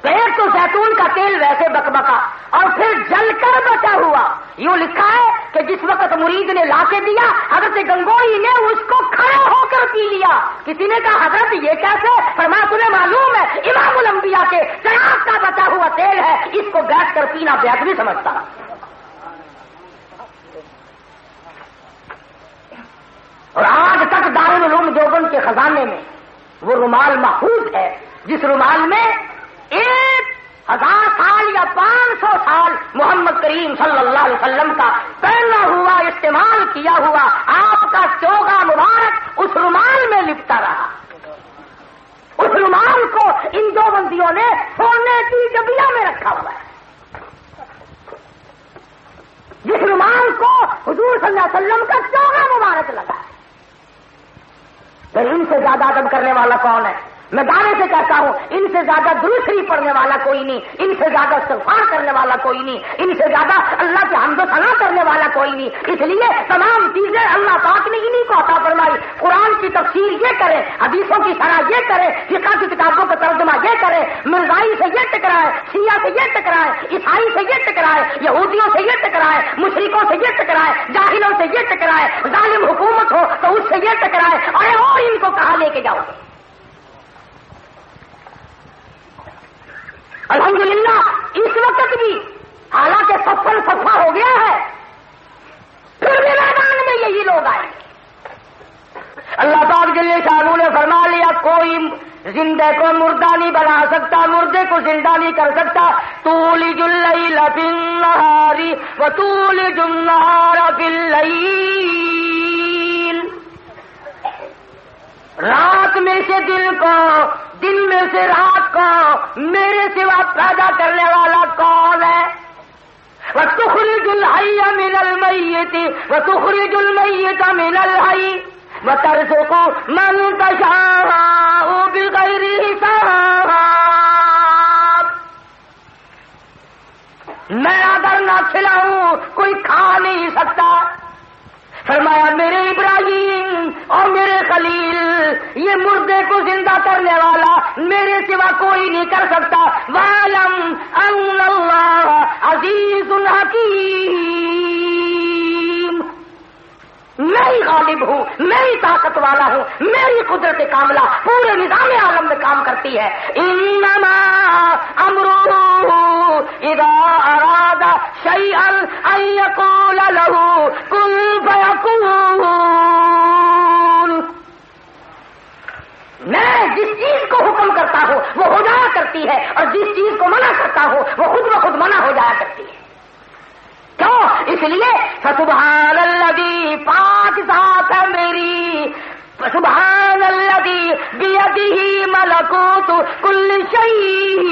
A: تو ایک تو زیتون کا تیل ویسے بکبکا اور پھر جل کر بچا ہوا۔ یوں لکھا ہے کہ جس وقت مرید نے لا کے دیا، حضرت گنگوئی نے اس کو کھڑے ہو کر پی لیا۔ کسی نے کہا حضرت یہ کیسے؟ فرمایا تمہیں معلوم ہے امام الانبیاء کے چراغ کا بچا ہوا تیل ہے، اس کو بیٹھ کر پینا بیعت نہیں سمجھتا۔ اور آج تک دارالعلوم دیوبند کے خزانے میں وہ رومال محفوظ ہے جس رومال میں 1000 سال یا 500 سال محمد کریم صلی اللہ علیہ وسلم کا پہنا ہوا استعمال کیا ہوا آپ کا چوغا مبارک اس رومال میں لپٹا رہا۔ اس رومال کو ان دو بندیوں نے سونے کی ڈبیا میں رکھا ہوا ہے، جس رومال کو حضور صلی اللہ علیہ وسلم کا چوغا مبارک لگا ہے۔ پھر ان سے زیادہ ادب کرنے والا کون ہے؟ میں دعوے سے کہتا ہوں ان سے زیادہ درود شریف پڑھنے والا کوئی نہیں، ان سے زیادہ استغفار کرنے والا کوئی نہیں، ان سے زیادہ اللہ کے حمد و ثنا کرنے والا کوئی نہیں۔ اس لیے تمام چیزیں اللہ پاک نے انہی کو عطا فرمائی۔ قرآن کی تفسیر یہ کرے، حدیثوں کی شرح یہ کرے، فقہ کی کتابوں کا ترجمہ یہ کرے، مرزائی سے یہ ٹکرائے، شیعہ سے یہ ٹکرائے، عیسائی سے یہ ٹکرائے، یہودیوں سے یہ ٹکرائے، مشرکوں سے یہ ٹکرائے، جاہلوں سے یہ ٹکرائے، ظالم حکومت ہو تو اس سے یہ ٹکرائے، اور ان کو کہاں لے کے جاؤ گے؟ الحمدللہ اس وقت بھی حالانکہ سفر صفا ہو گیا ہے، پھر بھی میدان میں یہی لوگ آئے۔ اللہ پاک جل شانہ نے فرما لیا کوئی زندہ کو مردہ نہیں بنا سکتا، مردے کو زندہ نہیں کر سکتا۔ تولج اللیل فی النہار وتولج النہار فی اللیل، رات میں سے دن کو، دن میں سے رات کو میرے سوا پیدا کرنے والا کون ہے؟ وَتُخْرِجُ الْحَيَّ مِنَ الْمَيِّتِ وَتُخْرِجُ الْمَيِّتَ مِنَ الْحَيِّ وَتَرْزُقُ مَن تَشَاءُ بِغَيْرِ حِسَابٍ۔ میں اگر نہ کھلاؤں کوئی کھا نہیں سکتا۔ فرمایا میرے ابراہیم اور میرے خلیل، یہ مردے کو زندہ کرنے والا میرے سوا کوئی نہیں کر سکتا۔ وَاعْلَمْ أَنَّ اللَّهَ عَزِيزٌ حَكِيمٌ، میں ہی غالب ہوں، میں ہی طاقت والا ہوں، میری قدرت کاملہ پورے نظام عالم میں کام کرتی ہے۔ انما امرہ اذا اراد شیئا ان یقول له کن فیکون۔ اور جس چیز کو منع کرتا ہو وہ خود بخود منع ہو جایا کرتی ہے. کیوں؟ اس لیے فسبحان الذی، پاک ذات ہے میری، سبحان الذی بیدہ ملکوت کل شیء،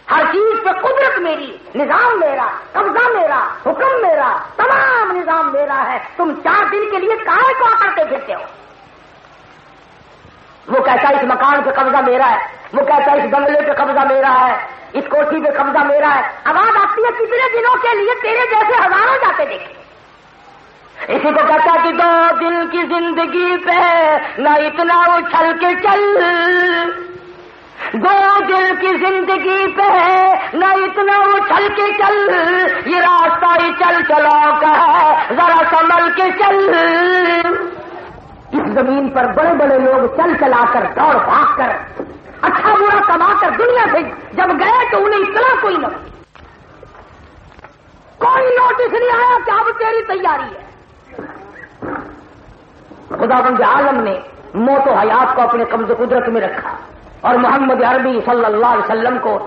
A: ہر چیز پہ قدرت میری، نظام میرا، قبضہ میرا، حکم میرا، تمام نظام میرا ہے. تم 4 دن کے لیے کاہے کو کرتے پھرتے ہو؟ وہ کہتا ہے اس مکان پہ قبضہ میرا ہے، وہ کہتا ہے اس بنگلے پہ قبضہ میرا ہے، اس کوٹھی پہ قبضہ میرا ہے. آواز آتی ہے کتنے دنوں کے لیے تیرے جیسے ہزاروں جاتے دیکھے. اسی کو کہتا کہ 2 دن کی زندگی پہ نہ اتنا اچھل کے چل، 2 دن کی زندگی پہ نہ اتنا اچھل کے چل، یہ راستہ ہی چل چلا کا ہے، ذرا سنبھل کے چل. اس زمین پر بڑے بڑے لوگ چل چلا کر، دوڑ بھاگ کر، اچھا برا کما کر دنیا سے جب گئے تو انہیں اطلاع کوئی نہ، کوئی نوٹس نہیں آیا کہ اب تیری تیاری ہے. خداوند عالم نے موت و حیات کو اپنے قبض قدرت میں رکھا اور محمد عربی صلی اللہ علیہ وسلم کو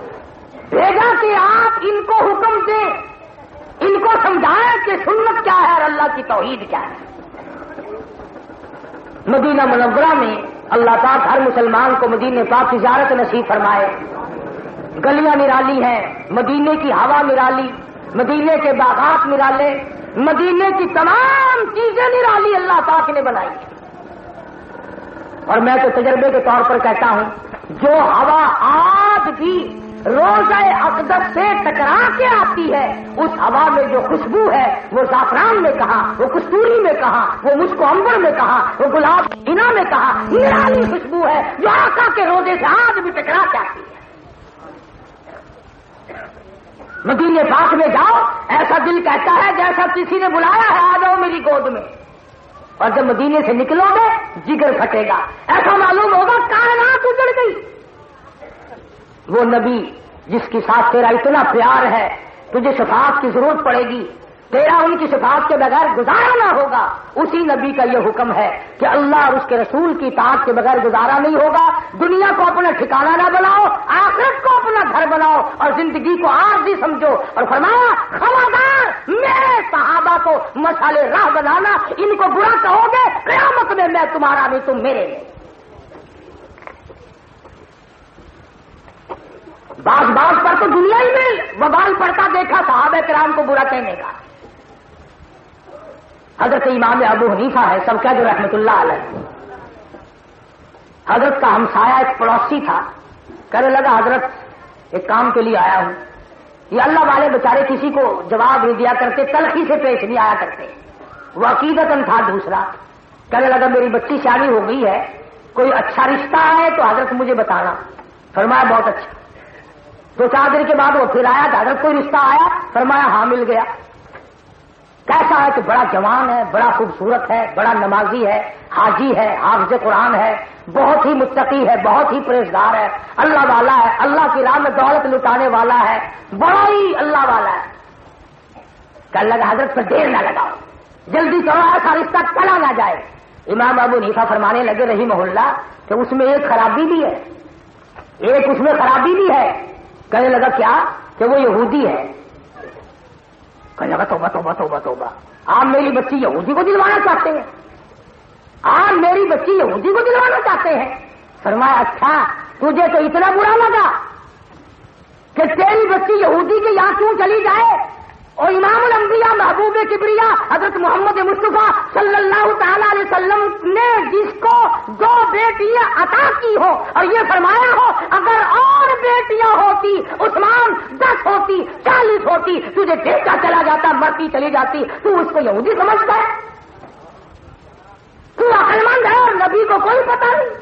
A: بھیجا کہ آپ ان کو حکم دیں، ان کو سمجھائیں کہ سنت کیا ہے اور اللہ کی توحید کیا ہے. مدینہ منورہ میں اللہ پاک ہر مسلمان کو مدینہ پاک کی زیارت نصیب فرمائے. گلیاں نرالی ہیں، مدینے کی ہوا نرالی، مدینے کے باغات نرالے، مدینے کی تمام چیزیں نرالی اللہ پاک نے بنائی. اور میں تو تجربے کے طور پر کہتا ہوں، جو ہوا آج بھی روزہ اقدس سے ٹکرا کے آتی ہے، اس ہوا میں جو خوشبو ہے وہ زعفران میں کہا، وہ کستوری میں کہا، وہ مشک و عنبر میں کہا، وہ گلاب حنا میں کہا، نرالی خوشبو ہے جو آقا کے روزے سے آج بھی ٹکرا کے آتی ہے. مدینے پاک میں جاؤ، ایسا دل کہتا ہے جیسا کسی نے بلایا ہے آ جاؤ میری گود میں. اور جب مدینے سے نکلو گے جگر پھٹے گا، ایسا معلوم ہوگا کائنات اجڑ گئی. وہ نبی جس کے ساتھ تیرا اتنا پیار ہے، تجھے شفاعت کی ضرورت پڑے گی، تیرا ان کی شفاعت کے بغیر گزارا نہ ہوگا، اسی نبی کا یہ حکم ہے کہ اللہ اور اس کے رسول کی اطاعت کے بغیر گزارا نہیں ہوگا. دنیا کو اپنا ٹھکانہ نہ بناؤ، آخرت کو اپنا گھر بناؤ اور زندگی کو عارضی سمجھو. اور فرمایا خبردار میرے صحابہ کو مشعل راہ بنانا، ان کو برا کہو گے قیامت میں میں تمہارا نہیں تم میرے نہیں. باز پر تو دنیا ہی میں وبال پڑتا دیکھا صحابہ کرام کو برا کہنے کا. حضرت امام ابو حنیفہ ہے سب کا جو رحمت اللہ علیہ، حضرت کا ہمسایہ ایک پڑوسی تھا، کہنے لگا حضرت ایک کام کے لیے آیا ہوں. یہ اللہ والے بیچارے کسی کو جواب نہیں دیا کرتے، تلخی سے پیش نہیں آیا کرتے، وہ عقیدتاً تھا. دوسرا کہنے لگا میری بچی شادی ہو گئی ہے، کوئی اچھا رشتہ ہے تو حضرت مجھے بتانا. فرمایا بہت اچھا. 2-4 دن کے بعد وہ پھر آیا تو حضرت کوئی رشتہ آیا؟ فرمایا ہاں مل گیا. کیسا ہے کہ بڑا جوان ہے، بڑا خوبصورت ہے، بڑا نمازی ہے، حاجی ہے، حافظ قرآن ہے، بہت ہی متقی ہے، بہت ہی پرہیزگار ہے، اللہ والا ہے، اللہ کی راہ میں دولت لٹانے والا ہے، بڑا ہی اللہ والا ہے. کہنے لگا حضرت پر دیر نہ لگاؤ، جلدی کرو ایسا رشتہ چلا نہ جائے. امام ابو حنیفہ فرمانے لگے رحمہ اللہ کہ اس میں ایک خرابی بھی ہے، ایک اس میں خرابی بھی ہے. کہنے لگا کیا؟ کہ وہ یہودی ہے. کہنے لگا توبہ توبہ توبہ توبہ، آپ میری بچی یہودی کو دلوانا چاہتے ہیں؟ آپ میری بچی یہودی کو دلوانا چاہتے ہیں؟ فرمایا اچھا تجھے تو اتنا برا لگا کہ تیری بچی یہودی کے یہاں کیوں چلی جائے، اور امام الانبیاء محبوب کبریا حضرت محمد مصطفیٰ صلی اللہ تعالی علیہ وسلم نے جس کو 2 بیٹیاں عطا کی ہو اور یہ فرمایا ہو اگر اور بیٹیاں ہوتی عثمان 10 ہوتی 40 ہوتی تجھے دیکھتا چلا جاتا، مرتی چلی جاتی، تو اس کو یہودی سمجھتا ہے؟ تو عقل مند ہے اور نبی کو کوئی پتہ نہیں.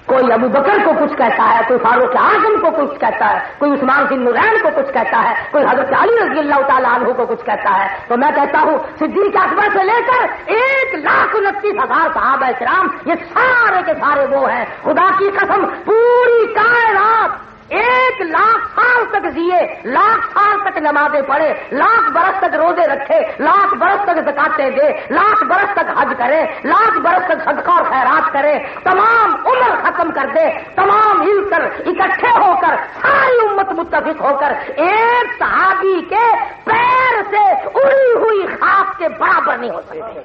A: کوئی ابو بکر کو کچھ کہتا ہے، کوئی فاروق اعظم کو کچھ کہتا ہے، کوئی عثمان بن نورین کو کچھ کہتا ہے، کوئی حضرت علی رضی اللہ تعالیٰ عنہ کو کچھ کہتا ہے. تو میں کہتا ہوں صدیق اکبر سے لے کر 1,29,000 صحابہ کرام یہ سارے کے سارے وہ ہیں. خدا کی قسم پوری کائنات 1,00,000 سال تک جیے، 1,00,000 سال تک نمازیں پڑھے، 1,00,000 برس تک روزے رکھے، 1,00,000 برس تک زکاتیں دے، 1,00,000 برس تک حج کرے، 1,00,000 برس تک صدقہ اور خیرات کرے، تمام عمر ختم کر دے، تمام مل کر اکٹھے ہو کر ساری امت متفق ہو کر ایک صحابی کے پیر سے اڑی ہوئی خاک کے برابر نہیں ہو سکتے۔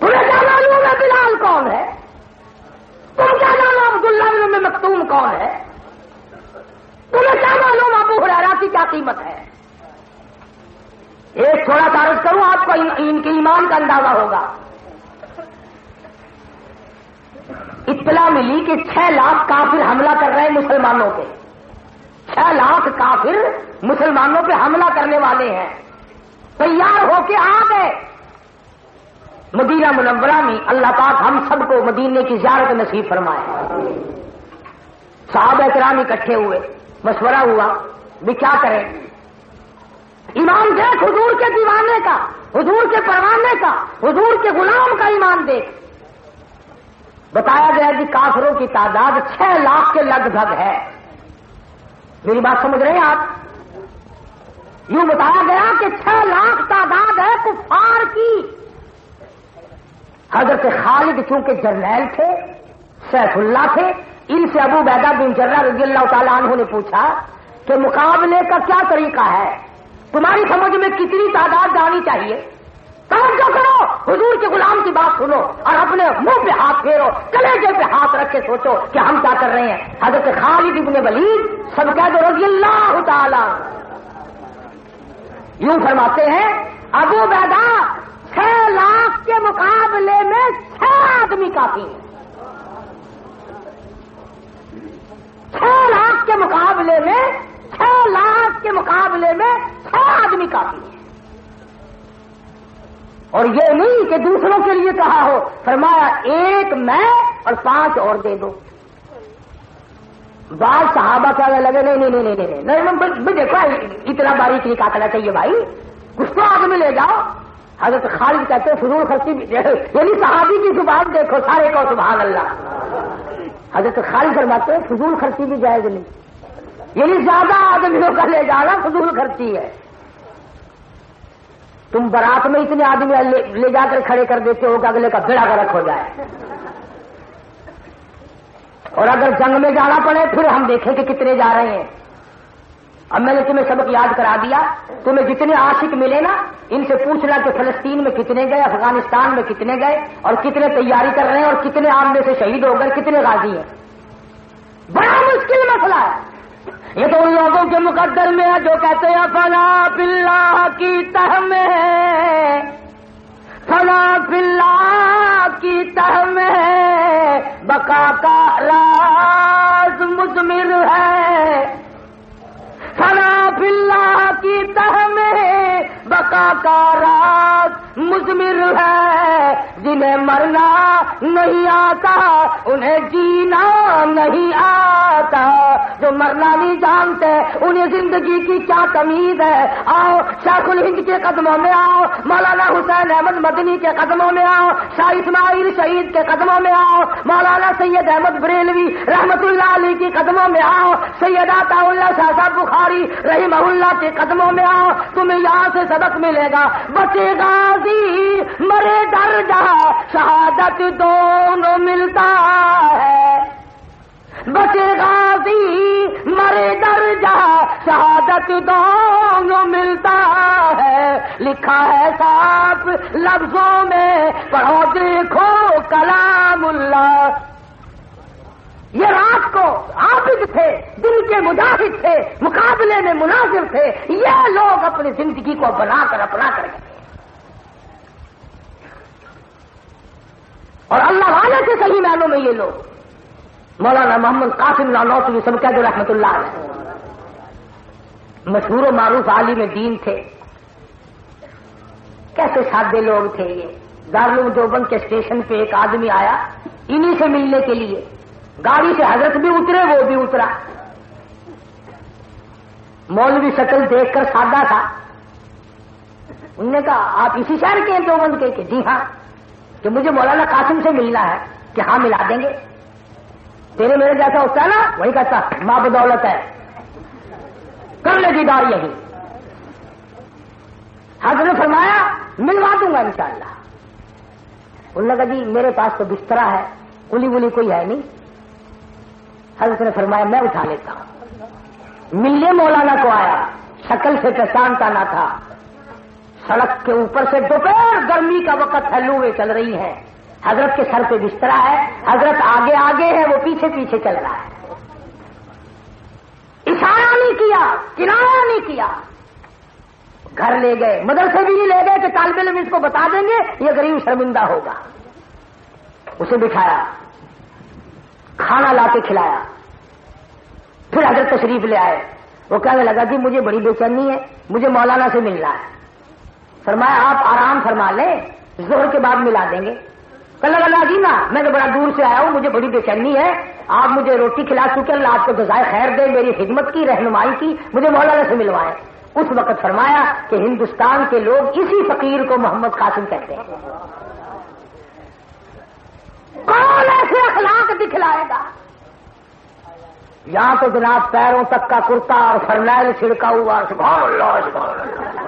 A: تمہیں کیا معلوم ہے بلال کون ہے؟ تم کیا جانو عبداللہ بن ام مکتوم کون ہے؟ تمہیں کیا معلوم ابو ہریرہ کی کیا قیمت ہے؟ ایک تھوڑا سا عرض کروں آپ کو ان کے ایمان کا اندازہ ہوگا۔ اطلاع ملی کہ 6 لاکھ کافر حملہ کر رہے ہیں مسلمانوں پہ، 6 لاکھ کافر مسلمانوں پہ حملہ کرنے والے ہیں، تیار ہو کے آ گئے مدینہ منورہ میں۔ اللہ پاک ہم سب کو مدینے کی زیارت نصیب فرمائے۔ صحابہ کرام اکٹھے ہوئے، مشورہ ہوا بھی کیا کریں۔ ایمان دیکھ حضور کے دیوانے کا، حضور کے پروانے کا، حضور کے غلام کا ایمان دیکھ۔ بتایا گیا کہ کافروں کی تعداد 6 لاکھ کے لگ بھگ ہے۔ میری بات سمجھ رہے ہیں آپ؟ یوں بتایا گیا کہ 6 لاکھ تعداد ہے کفار کی۔ حضرت خالد چونکہ جرنیل تھے، سیف اللہ تھے، ان سے ابو عبیدہ بن جرہ رضی اللہ تعالیٰ عنہ نے پوچھا کہ مقابلے کا کیا طریقہ ہے، تمہاری سمجھ میں کتنی تعداد جانی چاہیے؟ توجہ کرو، حضور کے غلام کی بات سنو اور اپنے منہ پہ ہاتھ پھیرو، کلیجے پہ ہاتھ رکھ کے سوچو کہ ہم کیا کر رہے ہیں۔ حضرت خالد ابن ولید سب کہہ دو رضی اللہ تعالیٰ یوں فرماتے ہیں ابو عبیدہ 6 لاکھ کے مقابلے میں 6 آدمی کافی ہیں، 6 لاکھ کے مقابلے میں 6 لاکھ کے مقابلے میں 6 آدمی کافی ہیں۔ اور یہ نہیں کہ دوسروں کے لیے کہا ہو، فرمایا 1 میں اور 5 اور دے دو۔ بعض صحابہ کہنے لگے نہیں دیکھو اتنا باریک نہیں کاٹنا چاہیے بھائی، کچھ تو آدمی لے جاؤ۔ حضرت خالد کہتے ہیں فضول خرچی یعنی صحابی کی زبان دیکھو، سارے کو سبحان اللہ۔ حضرت خالد فرماتے ہیں فضول خرچی بھی جائز نہیں، یعنی زیادہ آدمیوں کا لے جانا فضول خرچی ہے۔ تم برات میں اتنے آدمی لے جا کر کھڑے کر دیتے ہو کہ اگلے کا بیڑا غرق ہو جائے، اور اگر جنگ میں جانا پڑے پھر ہم دیکھیں کہ کتنے جا رہے ہیں۔ اب میں نے تمہیں سبق یاد کرا دیا، تمہیں جتنے عاشق ملے نا ان سے پوچھنا کہ فلسطین میں کتنے گئے، افغانستان میں کتنے گئے، اور کتنے تیاری کر رہے ہیں، اور کتنے عام میں سے شہید ہو گئے، کتنے غازی ہیں۔ بڑا مشکل مسئلہ ہے یہ تو ان لوگوں کے مقدر میں ہے جو کہتے ہیں فنا باللہ کی تہ میں، فنا باللہ کی تہ میں بقا کا راز مضمر ہے، فنا باللہ کی تہ میں بقا کا راز مضمر ہے، جنہیں مرنا نہیں آتا انہیں جینا نہیں آتا، جو مرنا نہیں جانتے انہیں زندگی کی کیا تمیز ہے۔ آؤ شیخ الہند کے قدموں میں آؤ، مولانا حسین احمد مدنی کے قدموں میں آؤ، شاہ اسماعیل شہید کے قدموں میں آؤ، مولانا سید احمد بریلوی رحمت اللہ علیہ کے قدموں میں آؤ، سید عطا اللہ شاہ صاحب بخاری رحمہ اللہ کے قدموں میں آؤ، تمہیں یہاں سے سبق ملے گا۔ بچے غازی مرے ڈر جہاں شہادت دونوں ملتا ہے، بچے غازی مرے ڈر جہاں شہادت دونوں ملتا ہے، لکھا ہے صاف لفظوں میں پڑھو دیکھو کلام اللہ۔ یہ رات کو عابد تھے، دن کے مجاہد تھے، مقابلے میں مناظر تھے، یہ لوگ اپنی زندگی کو بنا کر اپنا کر گئے، اور اللہ والے سے صحیح معنوں میں یہ لوگ مولانا محمد قاسم نانوتوی سب کہہ دو رحمت اللہ علیہ، مشہور و معروف عالم دین تھے، کیسے سادے لوگ تھے یہ۔ دارالعلوم دیوبند کے اسٹیشن پہ ایک آدمی آیا انہی سے ملنے کے لیے، گاڑی سے حضرت بھی اترے وہ بھی اترا، مولوی شکل دیکھ کر سادہ تھا، انہوں نے کہا آپ اسی شہر کے ہیں دیوبند کے؟ کہ جی ہاں، کہ مجھے مولانا قاسم سے ملنا ہے۔ کہ ہاں ملا دیں گے. تیرے میرے جیسا ہوتا ہے نا, وہی کہتا ماں بدولت ہے, کر لے دیدار یہی. حضرت نے فرمایا ملوا دوں گا انشاءاللہ. انہوں نے کہا جی میرے پاس تو بسترا ہے, کلی ولی کوئی ہے نہیں. حضرت نے فرمایا میں اٹھا لیتا ہوں. ملنے مولانا کو آیا, شکل سے پہچانتا نہ تھا. سڑک کے اوپر سے دوپہر گرمی کا وقت ہے, لویں چل رہی ہیں. حضرت کے سر پہ بسترا ہے, حضرت آگے آگے ہے, وہ پیچھے پیچھے چل رہا ہے. اشارہ نہیں کیا, کنارہ نہیں کیا. گھر لے گئے, مدرسے بھی نہیں لے گئے کہ طالب علم اس کو بتا دیں گے یہ غریب شرمندہ ہوگا. اسے بٹھایا, کھانا لا کے کھلایا. پھر حضرت تشریف لے آئے. وہ کہنے لگا جی مجھے بڑی بے چینی ہے, مجھے مولانا سے ملنا ہے. فرمایا آپ آرام فرما لیں, ظہر کے بعد ملا دیں گے. کہنے لگا جی نا, میں تو بڑا دور سے آیا ہوں, مجھے بڑی بے چینی ہے, آپ مجھے روٹی کھلا چکے, اللہ آپ کو جزائے خیر دے, میری خدمت کی, رہنمائی کی, مجھے مولانا سے ملوائیں. اس وقت فرمایا کہ ہندوستان کے لوگ اسی فقیر کو محمد قاسم کہتے ہیں. کون ایسے اخلاق دکھلائے گا؟ یہاں تو جناب پیروں تک کا کرتا اور فرنائل چھڑکا ہوا, سبحان اللہ سبحان اللہ.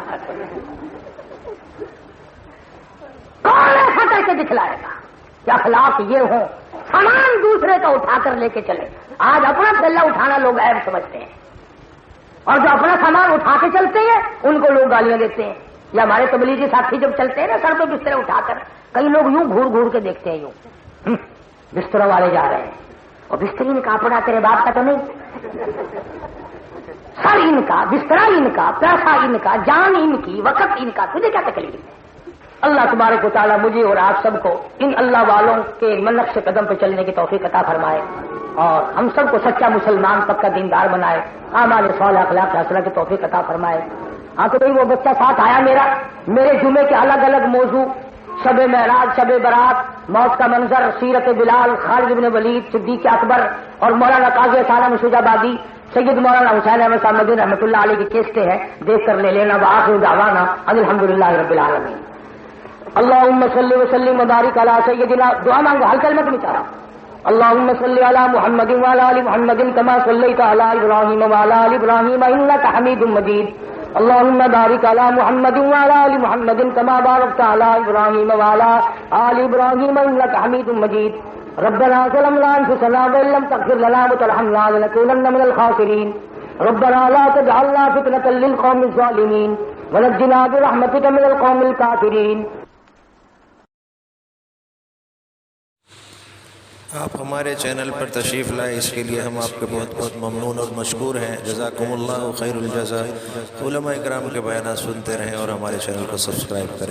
A: کون ایسا کر کے دکھلائے گا کہ اخلاق یہ ہوں؟ سامان دوسرے کا اٹھا کر لے کے چلے. آج اپنا تھیلا اٹھانا لوگ عیب سمجھتے ہیں, اور جو اپنا سامان اٹھا کے چلتے ہیں ان کو لوگ گالیاں دیتے ہیں. یا ہمارے تبلیغی ساتھی جب چلتے ہیں نا سر پہ بسترے اٹھا کر, کئی لوگ یوں گھور گھور کے دیکھتے ہیں, یوں بستروں والے جا رہے ہیں, اور بستری ان کا پڑا تیرے باپ کا تو نہیں. سر ان کا, بسترا ان کا, پیسہ ان کا, جان ان کی, وقت ان کا, تجھے کیا تکلیف ہے؟ اللہ تبارک و تعالیٰ مجھے اور آپ سب کو ان اللہ والوں کے نقش قدم پہ چلنے کی توفیق عطا فرمائے, اور ہم سب کو سچا مسلمان, پکا دیندار بنائے, اعمال صالحہ اخلاق حسنہ کی توفیق عطا فرمائے. ہاں تو بھائی وہ بچہ ساتھ آیا میرے جمعے کے الگ الگ موضوع, شب معراج, شب برات, موت کا منظر, سیرت بلال, خالد بن ولید, صدیق اکبر, اور مولانا قاضی سالم مسعود آبادی, سید مولانا حسین احمد صاحب مدنی رحمۃ اللہ علیہ کی کیسٹیں ہیں, دیکھ کر لے لینا. وآخر دعوانا ان الحمدللہ رب العالمین. اللہم صلی وسلم وبارک علی سیدنا, دعا مانگو, ہلکا مت بچارا. اللہم صلی علی محمد وعلی آل محمد کما صلیت علی ابراہیم وعلی آل ابراہیم انک حمید مجید. اللہم بارک علی محمد وعلی آل محمد کما بارکت علی ابراہیم وعلی آل ابراہیم انک حمید مجید. ربنا ظلمنا انفسنا وان لم تغفر لنا وترحمنا لنکونن من الخاسرین. ربنا لا تجعلنا فتنة للقوم الظالمین ونجنا برحمتک من القوم الکافرین.
B: آپ ہمارے چینل پر تشریف لائے, اس کے لیے ہم آپ کے بہت بہت ممنون اور مشکور ہیں. جزاکم اللہ خیر الجزا. علماء کرام کے بیانات سنتے رہیں اور ہمارے چینل کو سبسکرائب کریں.